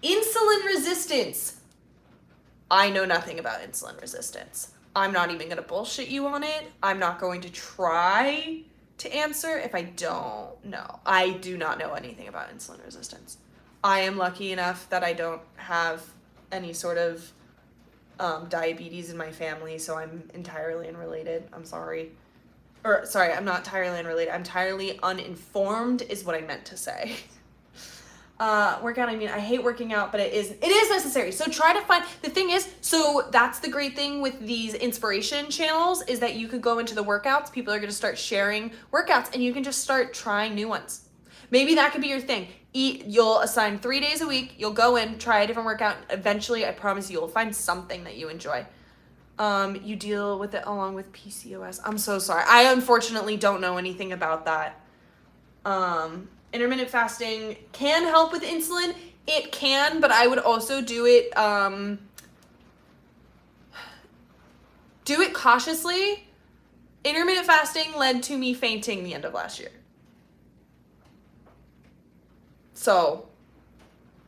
insulin resistance? I know nothing about insulin resistance. I'm not even going to bullshit you on it. I'm not going to try to answer if I don't know. I do not know anything about insulin resistance. I am lucky enough that I don't have any sort of diabetes in my family, so I'm entirely unrelated. I'm sorry. I'm not entirely unrelated. I'm entirely uninformed is what I meant to say. Workout, I mean, I hate working out, but it is necessary. So try to find, the thing is, so that's the great thing with these inspiration channels is that you could go into the workouts. People are going to start sharing workouts and you can just start trying new ones. Maybe that could be your thing. You'll assign 3 days a week. You'll go in, try a different workout. Eventually, I promise you'll find something that you enjoy. You deal with it along with PCOS. I'm so sorry. I unfortunately don't know anything about that. Intermittent fasting can help with insulin. It can, but I would also do it cautiously. Intermittent fasting led to me fainting the end of last year. So,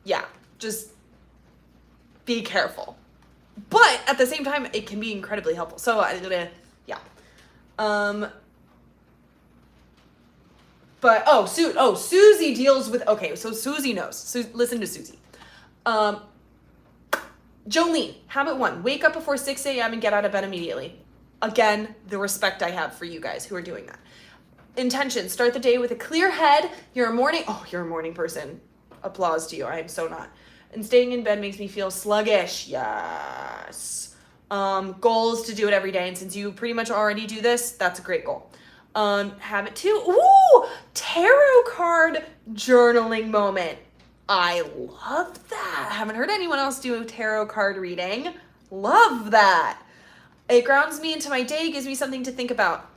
yeah, just be careful. But at the same time, it can be incredibly helpful. So yeah. But Susie deals with, okay, so Susie knows. Listen to Susie. Jolene, habit 1, wake up before 6 a.m. and get out of bed immediately. Again, the respect I have for you guys who are doing that. Intention, start the day with a clear head. You're a morning person. Applause to you. I am so not. And staying in bed makes me feel sluggish. Yes. Goals to do it every day. And since you pretty much already do this, that's a great goal. Habit 2. Ooh, tarot card journaling moment. I love that. I haven't heard anyone else do a tarot card reading. Love that. It grounds me into my day, gives me something to think about.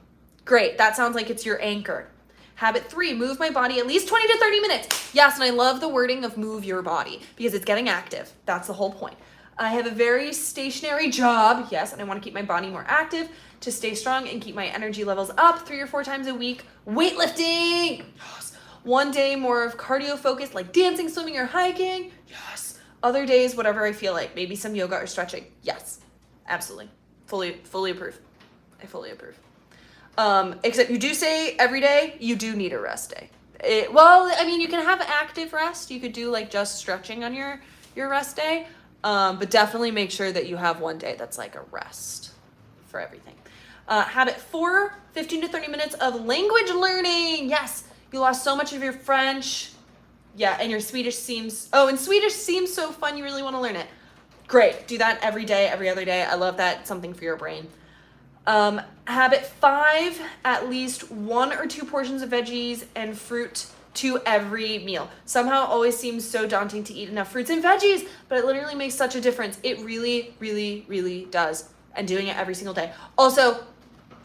Great. That sounds like it's your anchor. Habit 3, move my body at least 20 to 30 minutes. Yes, and I love the wording of move your body because it's getting active. That's the whole point. I have a very stationary job. Yes, and I want to keep my body more active to stay strong and keep my energy levels up 3 or 4 times a week. Weightlifting. Yes. One day more of cardio focused like dancing, swimming, or hiking. Yes. Other days, whatever I feel like. Maybe some yoga or stretching. Yes. Absolutely. Fully approve. I fully approve. Except you do say every day you do need a rest day. You can have active rest. You could do like just stretching on your rest day. But definitely make sure that you have one day that's like a rest for everything. Habit 4, 15 to 30 minutes of language learning. Yes, you lost so much of your French. Yeah, and your Swedish seems so fun. You really want to learn it. Great. Do that every day, every other day. I love that. Something for your brain. Habit 5, at least 1 or 2 portions of veggies and fruit to every meal. Somehow it always seems so daunting to eat enough fruits and veggies, but it literally makes such a difference. It really, really, really does. And doing it every single day. Also,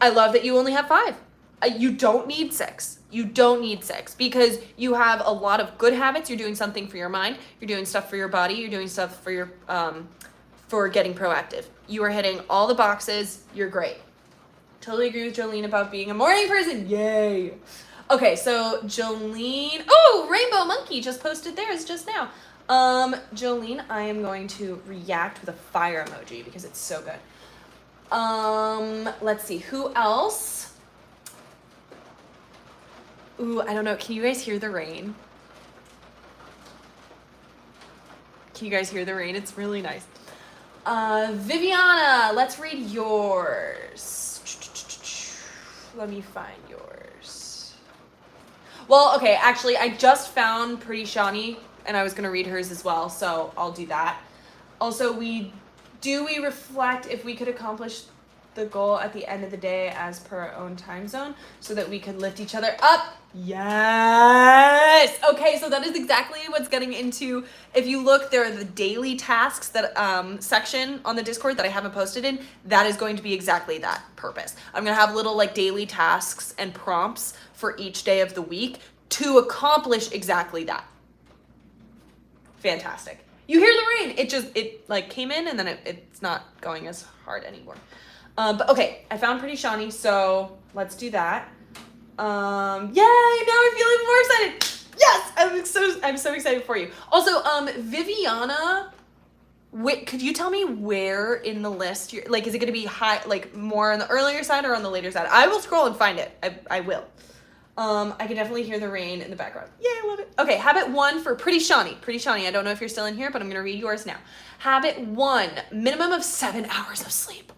I love that you only have 5. You don't need 6. You don't need 6 because you have a lot of good habits. You're doing something for your mind. You're doing stuff for your body. You're doing stuff for your, for getting proactive. You are hitting all the boxes. You're great. Totally agree with Jolene about being a morning person. Yay. Okay, so Jolene, Rainbow Monkey just posted theirs just now. Jolene, I am going to react with a fire emoji because it's so good. Let's see, who else? Ooh, I don't know. Can you guys hear the rain? Can you guys hear the rain? It's really nice. Viviana, let's read yours. Let me find yours. Well, okay, actually, I just found Pretty Shawnee, and I was going to read hers as well, so I'll do that. Also, we reflect if we could accomplish the goal at the end of the day as per our own time zone so that we could lift each other up? Yes! Okay, so that is exactly what's getting into, if you look, there are the daily tasks that section on the Discord that I haven't posted in. That is going to be exactly that purpose. I'm going to have little like daily tasks and prompts for each day of the week to accomplish exactly that. Fantastic. You hear the rain. It like came in and then it's not going as hard anymore. But okay, I found Pretty Shawnee, so let's do that. Yay, now I'm feeling more excited. Yes, I'm so excited for you. Also, Viviana, could you tell me where in the list you're, like, is it going to be high, like more on the earlier side or on the later side? I will scroll and find it. I will. I can definitely hear the rain in the background. Yay, I love it. Okay, habit 1 for Pretty Shawnee. Pretty Shawnee, I don't know if you're still in here, but I'm going to read yours now. Habit 1, minimum of 7 hours of sleep.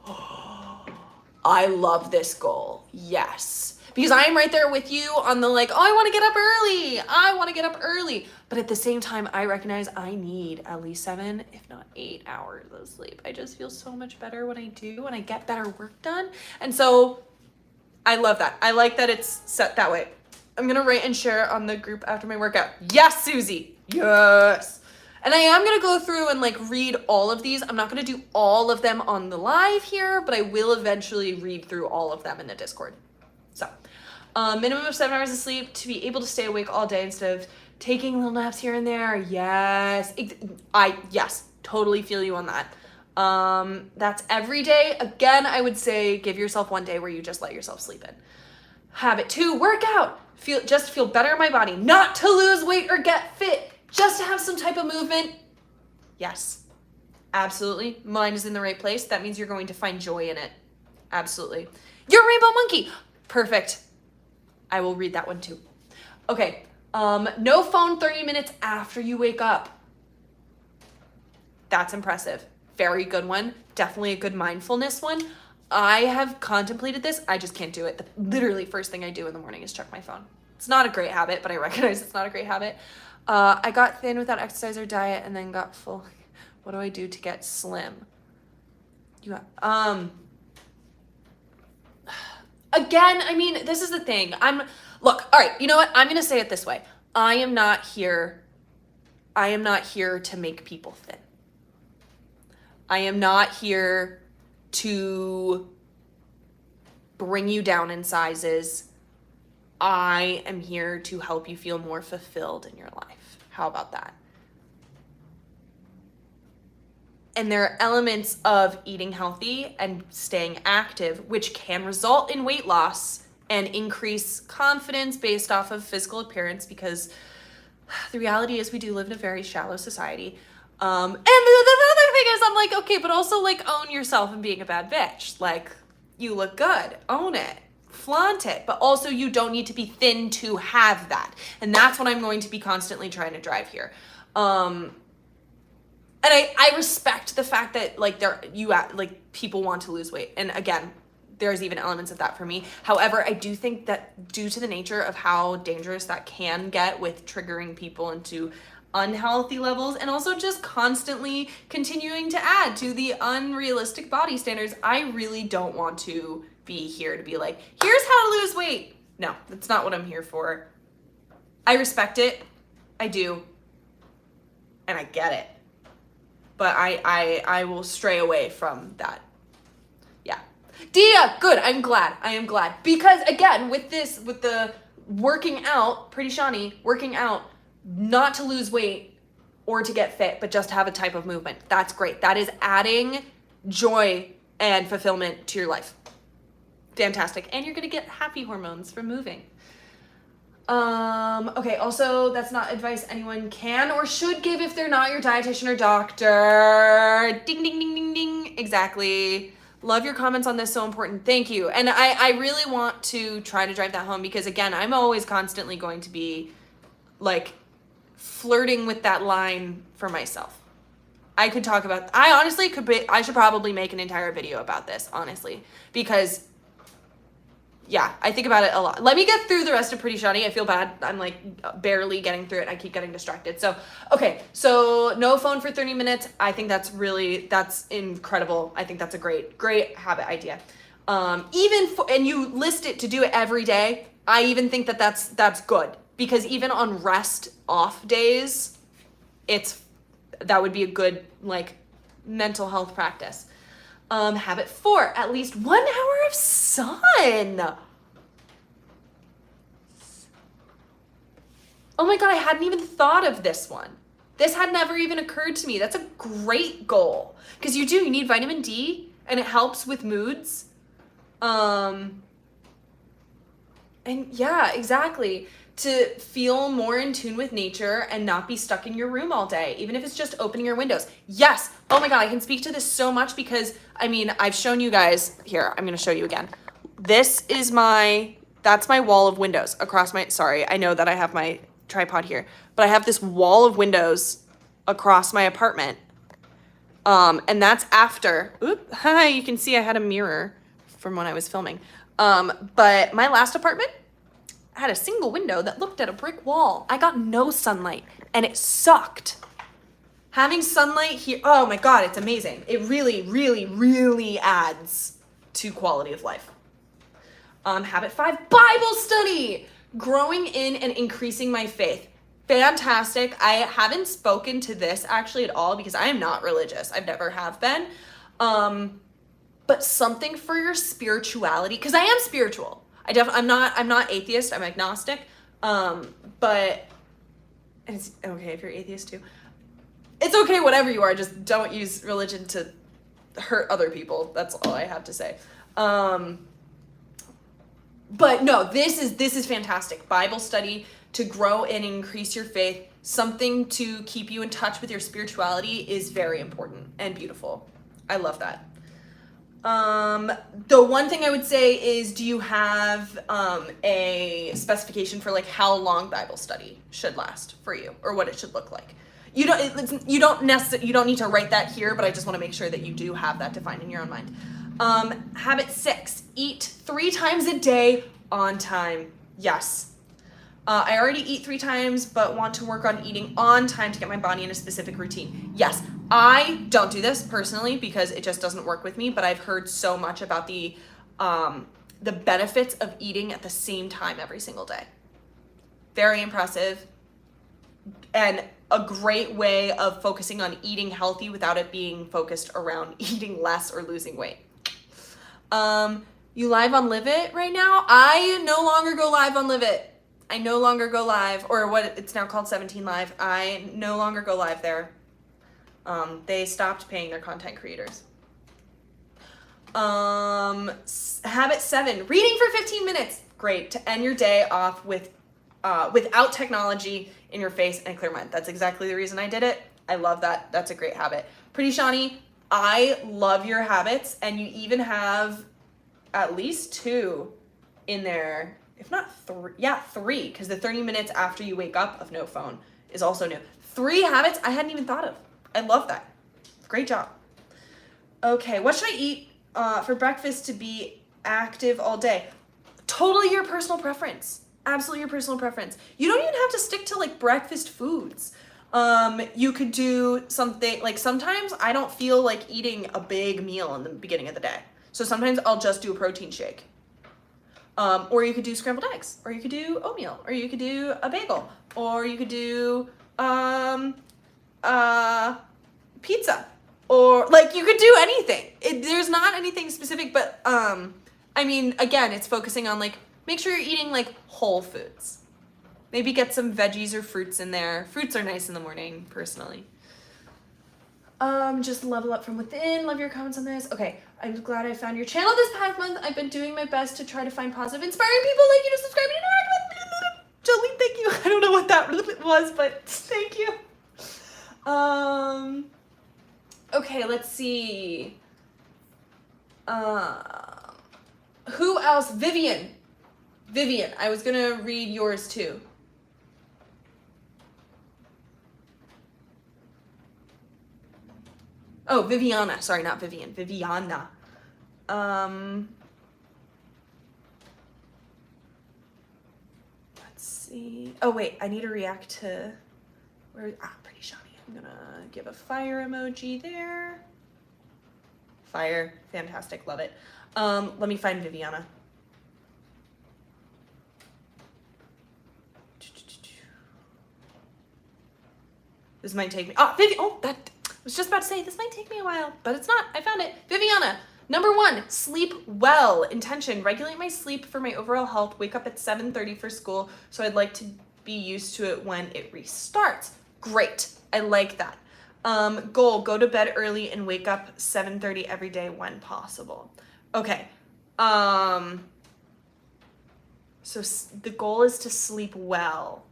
I love this goal. Yes. Because I am right there with you on the like, I want to get up early. I want to get up early. But at the same time, I recognize I need at least 7, if not 8 hours of sleep. I just feel so much better when I do, and I get better work done. And so I love that. I like that it's set that way. I'm going to write and share on the group after my workout. Yes, Susie. Yes. And I am going to go through and like read all of these. I'm not going to do all of them on the live here, but I will eventually read through all of them in the Discord. So, minimum of 7 hours of sleep to be able to stay awake all day instead of taking little naps here and there. Yes. Yes, totally feel you on that. That's every day. Again, I would say give yourself one day where you just let yourself sleep in. Habit 2, work out. Just to feel better in my body, not to lose weight or get fit, just to have some type of movement. Yes, absolutely. Mind is in the right place. That means you're going to find joy in it. Absolutely. You're a rainbow monkey. Perfect. I will read that one too. Okay. No phone 30 minutes after you wake up. That's impressive. Very good one. Definitely a good mindfulness one. I have contemplated this. I just can't do it. The literally first thing I do in the morning is check my phone. It's not a great habit, but I recognize it's not a great habit. I got thin without exercise or diet and then got full. What do I do to get slim? Again, I mean, this is the thing. Look, all right, you know what? I'm going to say it this way. I am not here to make people thin. I am not here to bring you down in sizes. I am here to help you feel more fulfilled in your life. How about that? And there are elements of eating healthy and staying active, which can result in weight loss and increase confidence based off of physical appearance, because the reality is we do live in a very shallow society. And the other thing is I'm like, okay, but also like own yourself and being a bad bitch. Like, you look good, own it, flaunt it, but also you don't need to be thin to have that. And that's what I'm going to be constantly trying to drive here. And I respect the fact that like people want to lose weight. And again, there's even elements of that for me. However, I do think that due to the nature of how dangerous that can get with triggering people into unhealthy levels and also just constantly continuing to add to the unrealistic body standards, I really don't want to be here to be like, here's how to lose weight. No, that's not what I'm here for. I respect it. I do. And I get it. But I will stray away from that. Yeah. Dia, good. I am glad. Because again, with the working out, Pretty Shawnee, working out, not to lose weight or to get fit, but just to have a type of movement. That's great. That is adding joy and fulfillment to your life. Fantastic. And you're going to get happy hormones from moving. Okay, also, that's not advice anyone can or should give if they're not your dietitian or doctor. Ding, ding, ding, ding, ding. Exactly. Love your comments on this. So important. Thank you. And I really want to try to drive that home because, again, I'm always constantly going to be, like, flirting with that line for myself. I should probably make an entire video about this, honestly, because yeah, I think about it a lot. Let me get through the rest of Pretty Shawnee. I feel bad. I'm like barely getting through it. I keep getting distracted. So, okay. So no phone for 30 minutes. I think that's incredible. I think that's a great habit idea. And you list it to do it every day. I even think that's good because even on rest off days, that would be a good like mental health practice. Habit 4, at least 1 hour of sun. Oh my God, I hadn't even thought of this one. This had never even occurred to me. That's a great goal. Because you need vitamin D and it helps with moods. And yeah, exactly. To feel more in tune with nature and not be stuck in your room all day, even if it's just opening your windows. Yes. Oh my God, I can speak to this so much because, I mean, I've shown you guys here. I'm going to show you again. That's my wall of windows across sorry, I know that I have my tripod here, but I have this wall of windows across my apartment. And that's after, you can see I had a mirror from when I was filming. But my last apartment had a single window that looked at a brick wall. I got no sunlight and it sucked. Having sunlight here, oh my God, it's amazing. It really, really, really adds to quality of life. Habit 5, Bible study. Growing in and increasing my faith. fantastic. I haven't spoken to this actually at all because I am not religious. I've never have been. But something for your spirituality, because I am spiritual. I'm not atheist, I'm agnostic. But it's okay if you're atheist too. It's okay whatever you are, just don't use religion to hurt other people. That's all I have to say. But no, this is fantastic. Bible study to grow and increase your faith, something to keep you in touch with your spirituality is very important and beautiful. I love that. The one thing I would say is, do you have a specification for like how long Bible study should last for you or what it should look like? You don't need to write that here, but I just want to make sure that you do have that defined in your own mind. Habit 6, eat 3 times a day on time. Yes. I already eat 3 times, but want to work on eating on time to get my body in a specific routine. Yes, I don't do this personally because it just doesn't work with me, but I've heard so much about the benefits of eating at the same time every single day. Very impressive and a great way of focusing on eating healthy without it being focused around eating less or losing weight. You live on Live It right now? I no longer go live on Live It. I no longer go live, or what it's now called 17 Live. I no longer go live there. They stopped paying their content creators. Habit 7, reading for 15 minutes. Great, to end your day off with without technology in your face and a clear mind. That's exactly the reason I did it. I love that. That's a great habit. Pretty Shawnee, I love your habits, and you even have at least 2 in there. If not 3, 3, because the 30 minutes after you wake up of no phone is also new. 3 habits I hadn't even thought of. I love that. Great job. Okay, what should I eat for breakfast to be active all day? Totally your personal preference. Absolutely your personal preference. You don't even have to stick to like breakfast foods. You could do something, like sometimes I don't feel like eating a big meal in the beginning of the day. So sometimes I'll just do a protein shake. Or you could do scrambled eggs, or you could do oatmeal, or you could do a bagel, or you could do pizza, or like you could do anything. There's not anything specific, but I mean, again, it's focusing on like, make sure you're eating like whole foods. Maybe get some veggies or fruits in there. Fruits are nice in the morning, personally. Just level up from within. Love your comments on this. Okay, I'm glad I found your channel this past month. I've been doing my best to try to find positive, inspiring people like you to subscribe and interact with. Jolene, thank you. I don't know what that was, but thank you. Okay, let's see. Who else? Vivian, I was gonna read yours too. Oh, Viviana. Sorry, not Vivian. Viviana. Let's see. Oh, wait. I need to react to... Pretty Shawnee. I'm gonna give a fire emoji there. Fire. Fantastic. Love it. Let me find Viviana. This might take me... that... I was just about to say, this might take me a while, but it's not. I found it. Viviana, number 1, sleep well. Intention, regulate my sleep for my overall health. Wake up at 7:30 for school, so I'd like to be used to it when it restarts. Great. I like that. Goal, go to bed early and wake up 7:30 every day when possible. Okay. So the goal is to sleep well.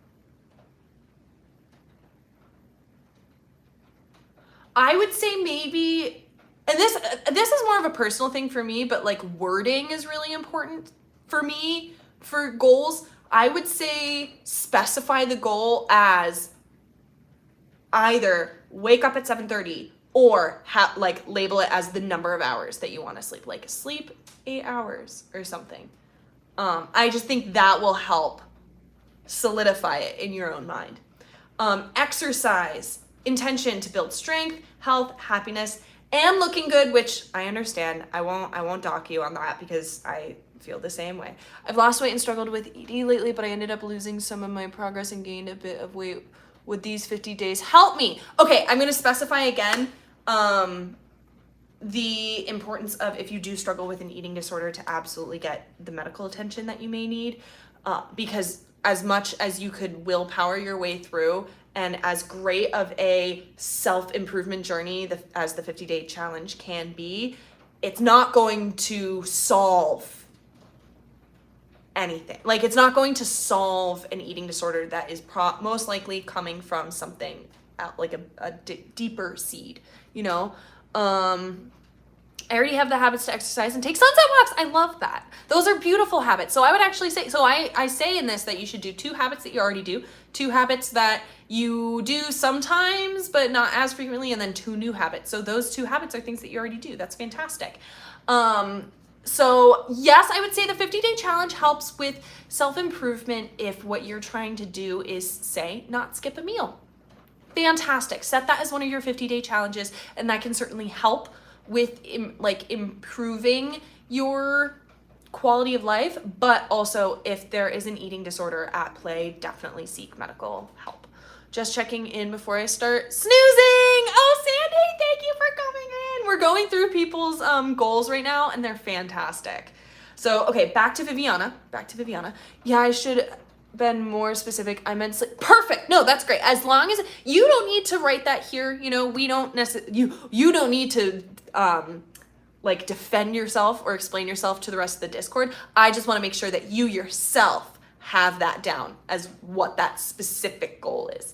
I would say maybe, and this is more of a personal thing for me, but like wording is really important for me for goals. I would say specify the goal as either wake up at 7:30 or like label it as the number of hours that you want to sleep, like sleep 8 hours or something. I just think that will help solidify it in your own mind. Exercise. Intention to build strength, health, happiness, and looking good, which I understand. I won't dock you on that because I feel the same way. I've lost weight and struggled with ED lately, but I ended up losing some of my progress and gained a bit of weight. Would these 50 days help me? Okay, I'm going to specify again the importance of, if you do struggle with an eating disorder, to absolutely get the medical attention that you may need, because as much as you could willpower your way through, and as great of a self-improvement journey as the 50-day challenge can be, it's not going to solve anything. Like, it's not going to solve an eating disorder that is most likely coming from something out, like a deeper seed, you know? I already have the habits to exercise and take sunset walks. I love that. Those are beautiful habits. So I would actually say, so I say in this that you should do 2 habits that you already do, 2 habits that you do sometimes, but not as frequently, and then 2 new habits. So those 2 habits are things that you already do. That's fantastic. So yes, I would say the 50-day challenge helps with self-improvement if what you're trying to do is, say, not skip a meal. Fantastic. Set that as one of your 50-day challenges, and that can certainly help with improving your quality of life. But also, if there is an eating disorder at play, definitely seek medical help. Just checking in before I start snoozing. Oh, Sandy, thank you for coming in. We're going through people's goals right now, and they're fantastic. So, okay, back to Viviana. Yeah, I should been more specific. I meant perfect. No, that's great. As long as you don't need to write that here, you know, we don't necessarily, you don't need to like defend yourself or explain yourself to the rest of the Discord. I just want to make sure that you yourself have that down as what that specific goal is.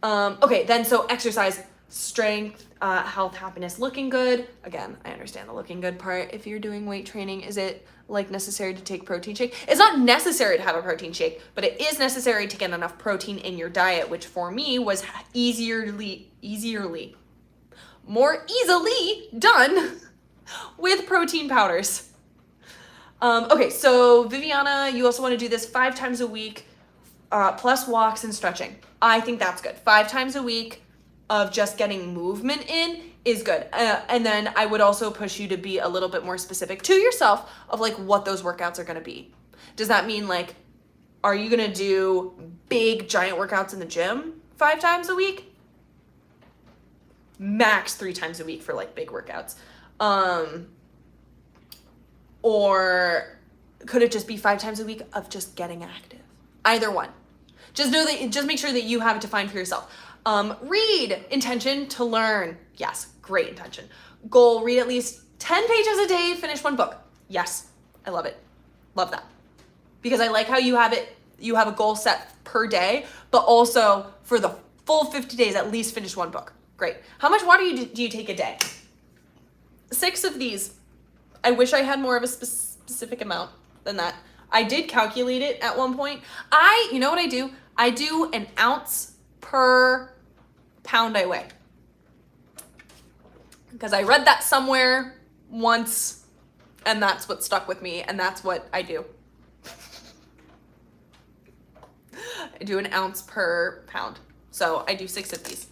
Okay, then so exercise, strength, health, happiness, looking good. Again, I understand the looking good part. If you're doing weight training, is it like necessary to take protein shake? It's not necessary to have a protein shake, but it is necessary to get enough protein in your diet, which for me was more easily done with protein powders. Okay, so Viviana, you also want to do this 5 times a week, plus walks and stretching. I think that's good. 5 times a week of just getting movement in is good. And then I would also push you to be a little bit more specific to yourself of like what those workouts are going to be. Does that mean like, are you going to do big giant workouts in the gym 5 times a week? Max 3 times a week for like big workouts. Or could it just be 5 times a week of just getting active? Either one. Just know that, just make sure that you have it defined for yourself. Read, intention to learn. Yes, great intention. Goal, read at least 10 pages a day, finish 1 book. Yes, I love it. Love that. Because I like how you have it, you have a goal set per day, but also for the full 50 days, at least finish 1 book. Great. How much water do you take a day? 6 of these. I wish I had more of a specific amount than that. I did calculate it at one point. You know what I do? I do an ounce per pound I weigh. Because I read that somewhere once, and that's what stuck with me, and that's what I do. I do an ounce per pound. So I do 6 of these.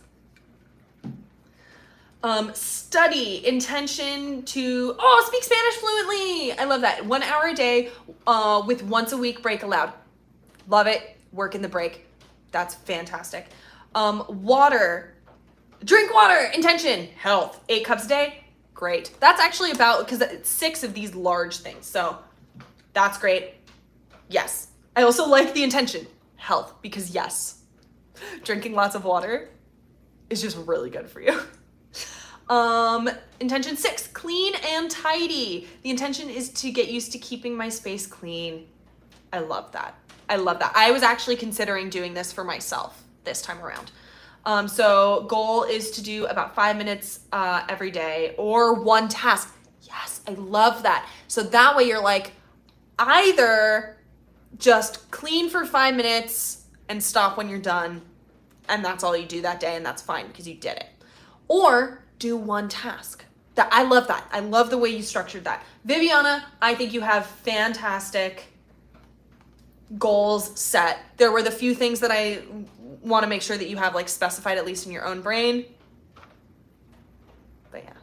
Study, intention to, speak Spanish fluently. I love that. 1 hour a day, with once a week break allowed. Love it. Work in the break. That's fantastic. Water, drink water, intention, health, 8 cups a day. Great. That's actually about, because it's 6 of these large things. So that's great. Yes. I also like the intention, health, because yes, drinking lots of water is just really good for you. Intention 6, clean and tidy. The intention is to get used to keeping my space clean. I love that. I love that. I was actually considering doing this for myself this time around. So goal is to do about 5 minutes, every day, or 1 task. Yes, I love that. So that way you're like, either just clean for 5 minutes and stop when you're done, and that's all you do that day, and that's fine because you did it. Or do 1 task. I love that. I love the way you structured that. Viviana, I think you have fantastic goals set. There were the few things that I want to make sure that you have like specified at least in your own brain. But yeah.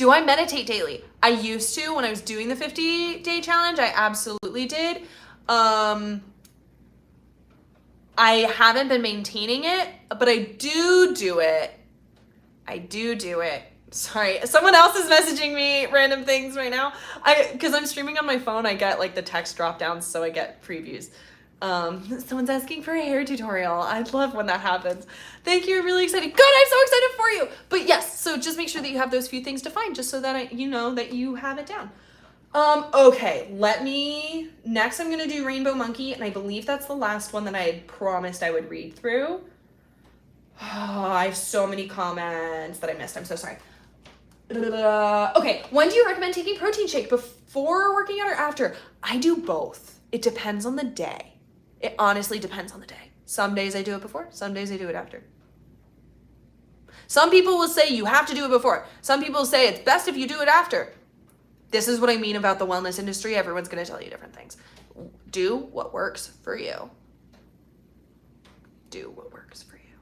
Do I meditate daily? I used to when I was doing the 50-day challenge. I absolutely did. I haven't been maintaining it, but I do it. I do it. Sorry, someone else is messaging me random things right now. Because I'm streaming on my phone, I get like the text drop downs, so I get previews. Someone's asking for a hair tutorial. I love when that happens. Thank you, I'm really excited. Good, I'm so excited for you. But yes, so just make sure that you have those few things defined, just so that you know that you have it down. Okay, next I'm gonna do Rainbow Monkey, and I believe that's the last one that I had promised I would read through. Oh, I have so many comments that I missed, I'm so sorry. Okay, when do you recommend taking protein shake? Before working out or after? I do both. It depends on the day. It honestly depends on the day. Some days I do it before, some days I do it after. Some people will say you have to do it before. Some people say it's best if you do it after. This is what I mean about the wellness industry. Everyone's going to tell you different things. Do what works for you. Do what works for you.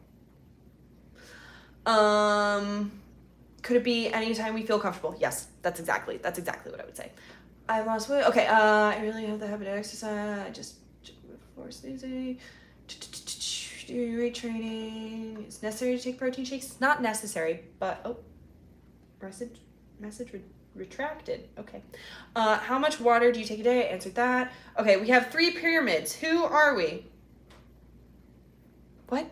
Could it be anytime we feel comfortable? Yes, that's exactly what I would say. I lost weight. Okay, I really have the habit of exercise. I just before snoozing. Do weight training. It's necessary to take protein shakes. It's not necessary, but message retracted. Okay. How much water do you take a day? I answered that. Okay, we have 3 pyramids. Who are we? What?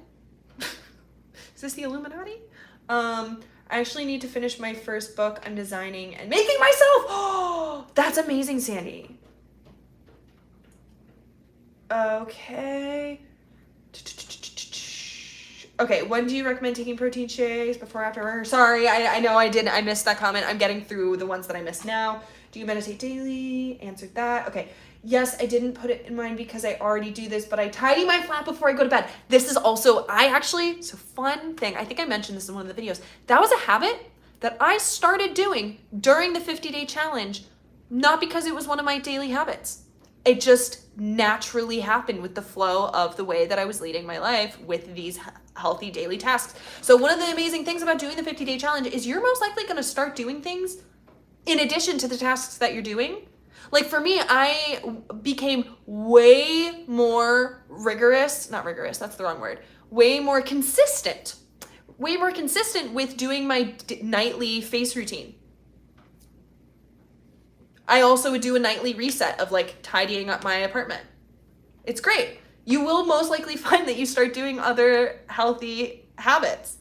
Is this the Illuminati? I actually need to finish my first book. I'm designing and making myself. Oh, that's amazing, Sandy. Okay. Okay, when do you recommend taking protein shakes? Before, after? Sorry, I know I didn't. I missed that comment. I'm getting through the ones that I missed now. Do you meditate daily? Answered that. Okay. Yes, I didn't put it in mine because I already do this, but I tidy my flat before I go to bed. This is also, so fun thing. I think I mentioned this in one of the videos. That was a habit that I started doing during the 50-day challenge, not because it was one of my daily habits. It just naturally happened with the flow of the way that I was leading my life with these healthy daily tasks. So one of the amazing things about doing the 50-day challenge is you're most likely going to start doing things in addition to the tasks that you're doing. Like for me, I became way more way more consistent with doing my nightly face routine. I also would do a nightly reset of like tidying up my apartment. It's great. You will most likely find that you start doing other healthy habits.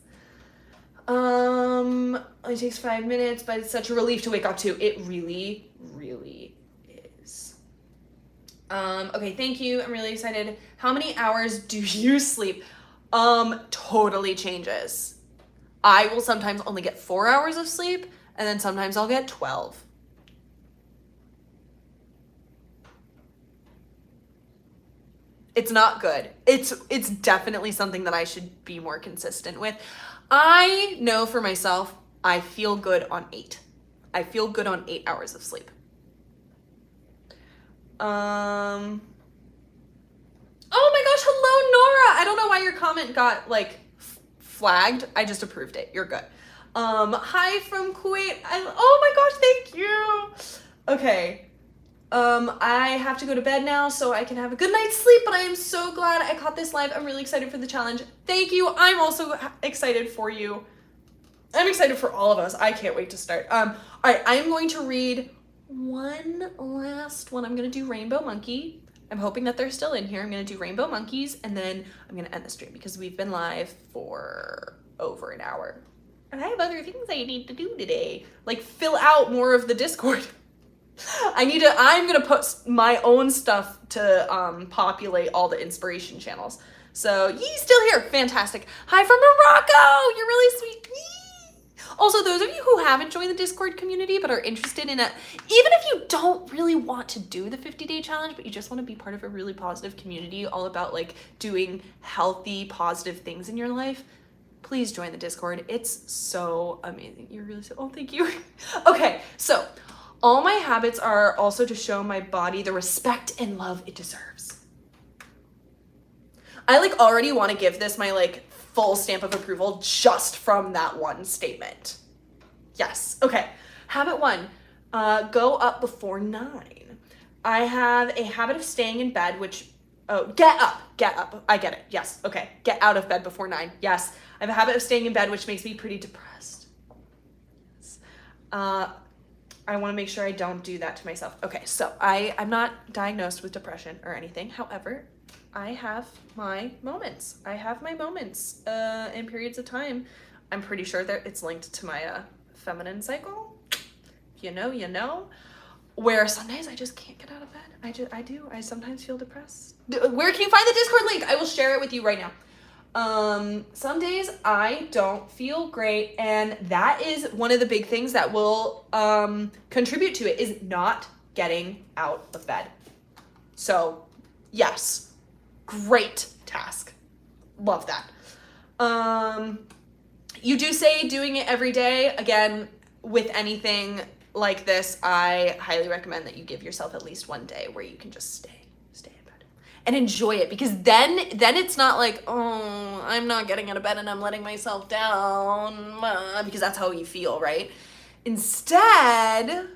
It takes 5 minutes, but it's such a relief to wake up to. It really, really is. Okay, thank you. I'm really excited. How many hours do you sleep? Totally changes. I will sometimes only get 4 hours of sleep, and then sometimes I'll get 12. It's not good. It's definitely something that I should be more consistent with. I know for myself, I feel good on 8. I feel good on 8 hours of sleep. Oh my gosh, hello Nora. I don't know why your comment got like flagged. I just approved it. You're good. Hi from Kuwait. Oh my gosh, thank you. Okay. I have to go to bed now so I can have a good night's sleep, but I am so glad I caught this live. I'm really excited for the challenge. Thank you. I'm also excited for you. I'm excited for all of us. I can't wait to start. All right, I'm going to read one last one. I'm going to do Rainbow Monkey. I'm hoping that they're still in here. I'm going to do Rainbow Monkeys, and then I'm going to end the stream because we've been live for over an hour. And I have other things I need to do today, like fill out more of the Discord. I'm gonna put my own stuff to populate all the inspiration channels. So yee, still here, fantastic. Hi from Morocco, you're really sweet. Yee. Also, those of you who haven't joined the Discord community but are interested in it, even if you don't really want to do the 50-day challenge, but you just want to be part of a really positive community all about like doing healthy, positive things in your life, please join the Discord. It's so amazing. You're really so, oh, thank you. Okay, so all my habits are also to show my body the respect and love it deserves. I like already want to give this my like full stamp of approval just from that one statement. Yes. Okay. Habit 1, go up before 9. I have a habit of staying in bed, which, get up. I get it. Yes. Okay. Get out of bed before 9. Yes. I have a habit of staying in bed, which makes me pretty depressed. Yes. I want to make sure I don't do that to myself. Okay. So I'm not diagnosed with depression or anything. However, I have my moments. In periods of time. I'm pretty sure that it's linked to my feminine cycle. You know. Where some days I just can't get out of bed. I sometimes feel depressed. Where can you find the Discord link? I will share it with you right now. Some days I don't feel great, and that is one of the big things that will contribute to it, is not getting out of bed. So, yes, great task. Love that. You do say doing it every day. Again, with anything like this, I highly recommend that you give yourself at least one day where you can just stay in bed and enjoy it, because then it's not like, oh, I'm not getting out of bed and I'm letting myself down, because that's how you feel, right? Instead,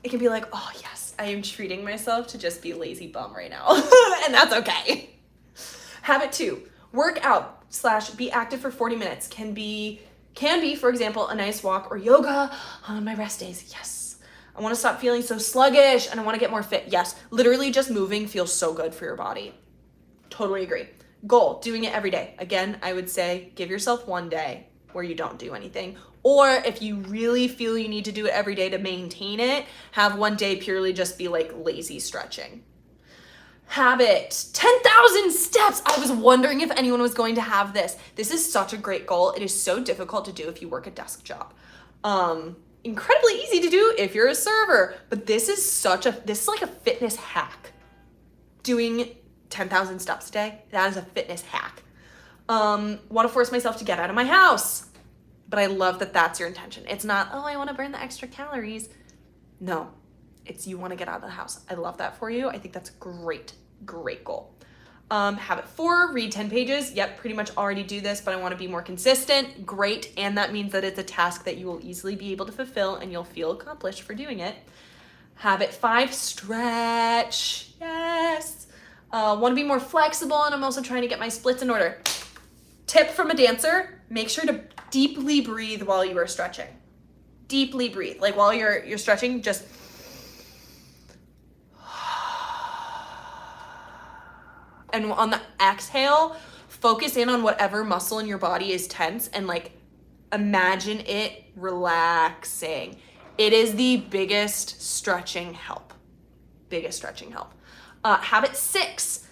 it can be like, oh yes, I am treating myself to just be lazy bum right now. And that's okay. Habit 2, work out / be active for 40 minutes. Can be, for example, a nice walk or yoga on my rest days. Yes. I want to stop feeling so sluggish and I want to get more fit. Yes. Literally just moving feels so good for your body. Totally agree. Goal, doing it every day. Again, I would say give yourself one day where you don't do anything. Or if you really feel you need to do it every day to maintain it, have one day purely just be like lazy stretching. Habit, 10,000 steps. I was wondering if anyone was going to have this. This is such a great goal. It is so difficult to do if you work a desk job. Incredibly easy to do if you're a server, but this is like a fitness hack. Doing 10,000 steps a day, that is a fitness hack. Want to force myself to get out of my house, but I love that that's your intention. It's not, oh, I want to burn the extra calories. No. It's you want to get out of the house. I love that for you. I think that's a great goal. Habit 4, read 10 pages. Yep, pretty much already do this, but I want to be more consistent. Great. And that means that it's a task that you will easily be able to fulfill and you'll feel accomplished for doing it. Habit 5, stretch. Yes. Want to be more flexible, and I'm also trying to get my splits in order. Tip from a dancer, make sure to deeply breathe while you are stretching. Deeply breathe. Like while you're stretching, just and on the exhale, focus in on whatever muscle in your body is tense and like imagine it relaxing. It is the biggest stretching help. Habit 6,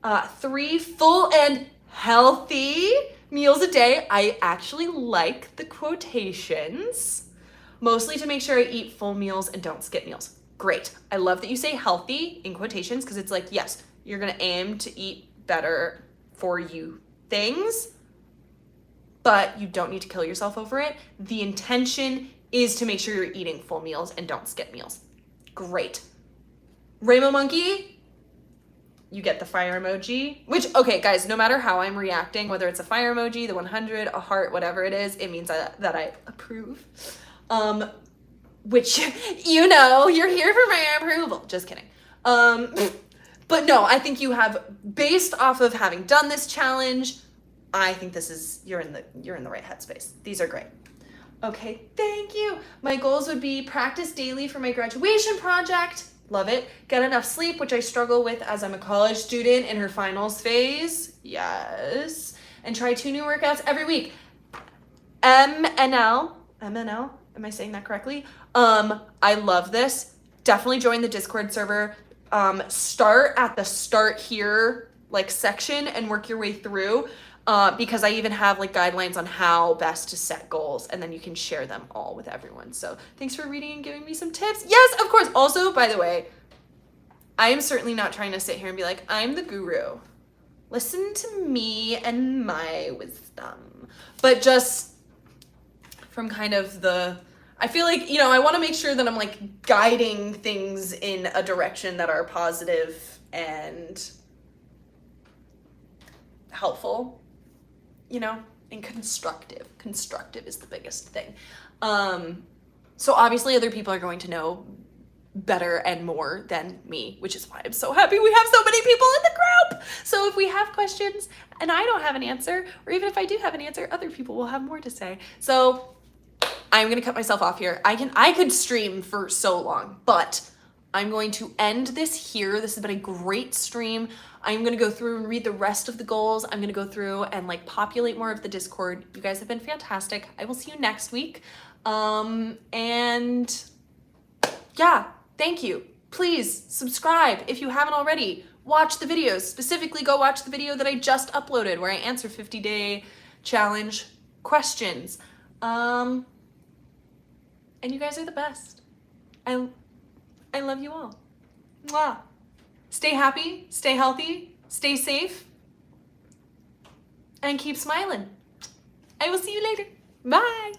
3 full and healthy meals a day. I actually like the quotations, mostly to make sure I eat full meals and don't skip meals. Great. I love that you say healthy in quotations, because it's like, yes, you're going to aim to eat better for you things, but you don't need to kill yourself over it. The intention is to make sure you're eating full meals and don't skip meals. Great. Rainbow Monkey, you get the fire emoji, which, okay, guys, no matter how I'm reacting, whether it's a fire emoji, the 100, a heart, whatever it is, it means that I approve. Which, you're here for my approval. Just kidding. But no, I think you have, based off of having done this challenge, I think you're in the right headspace. These are great. Okay, thank you. My goals would be practice daily for my graduation project. Love it. Get enough sleep, which I struggle with as I'm a college student in her finals phase. Yes. And try 2 new workouts every week. MNL, am I saying that correctly? I love this. Definitely join the Discord server. Start at the start here, like section, and work your way through. Because I even have like guidelines on how best to set goals, and then you can share them all with everyone. So thanks for reading and giving me some tips. Yes, of course. Also, by the way, I am certainly not trying to sit here and be like, I'm the guru. Listen to me and my wisdom. But just from kind of I feel like, I want to make sure that I'm like guiding things in a direction that are positive and helpful, and constructive. Constructive is the biggest thing. So obviously other people are going to know better and more than me, which is why I'm so happy we have so many people in the group. So if we have questions and I don't have an answer, or even if I do have an answer, other people will have more to say. So I'm gonna cut myself off here. I could stream for so long, but I'm going to end this here. This has been a great stream. I'm gonna go through and read the rest of the goals. I'm gonna go through and like populate more of the Discord. You guys have been fantastic. I will see you next week. And yeah, thank you. Please subscribe if you haven't already. Watch the videos. Specifically, go watch the video that I just uploaded where I answer 50-day challenge questions. And you guys are the best. I love you all. Mwah. Stay happy, stay healthy, stay safe, and keep smiling. I will see you later. Bye.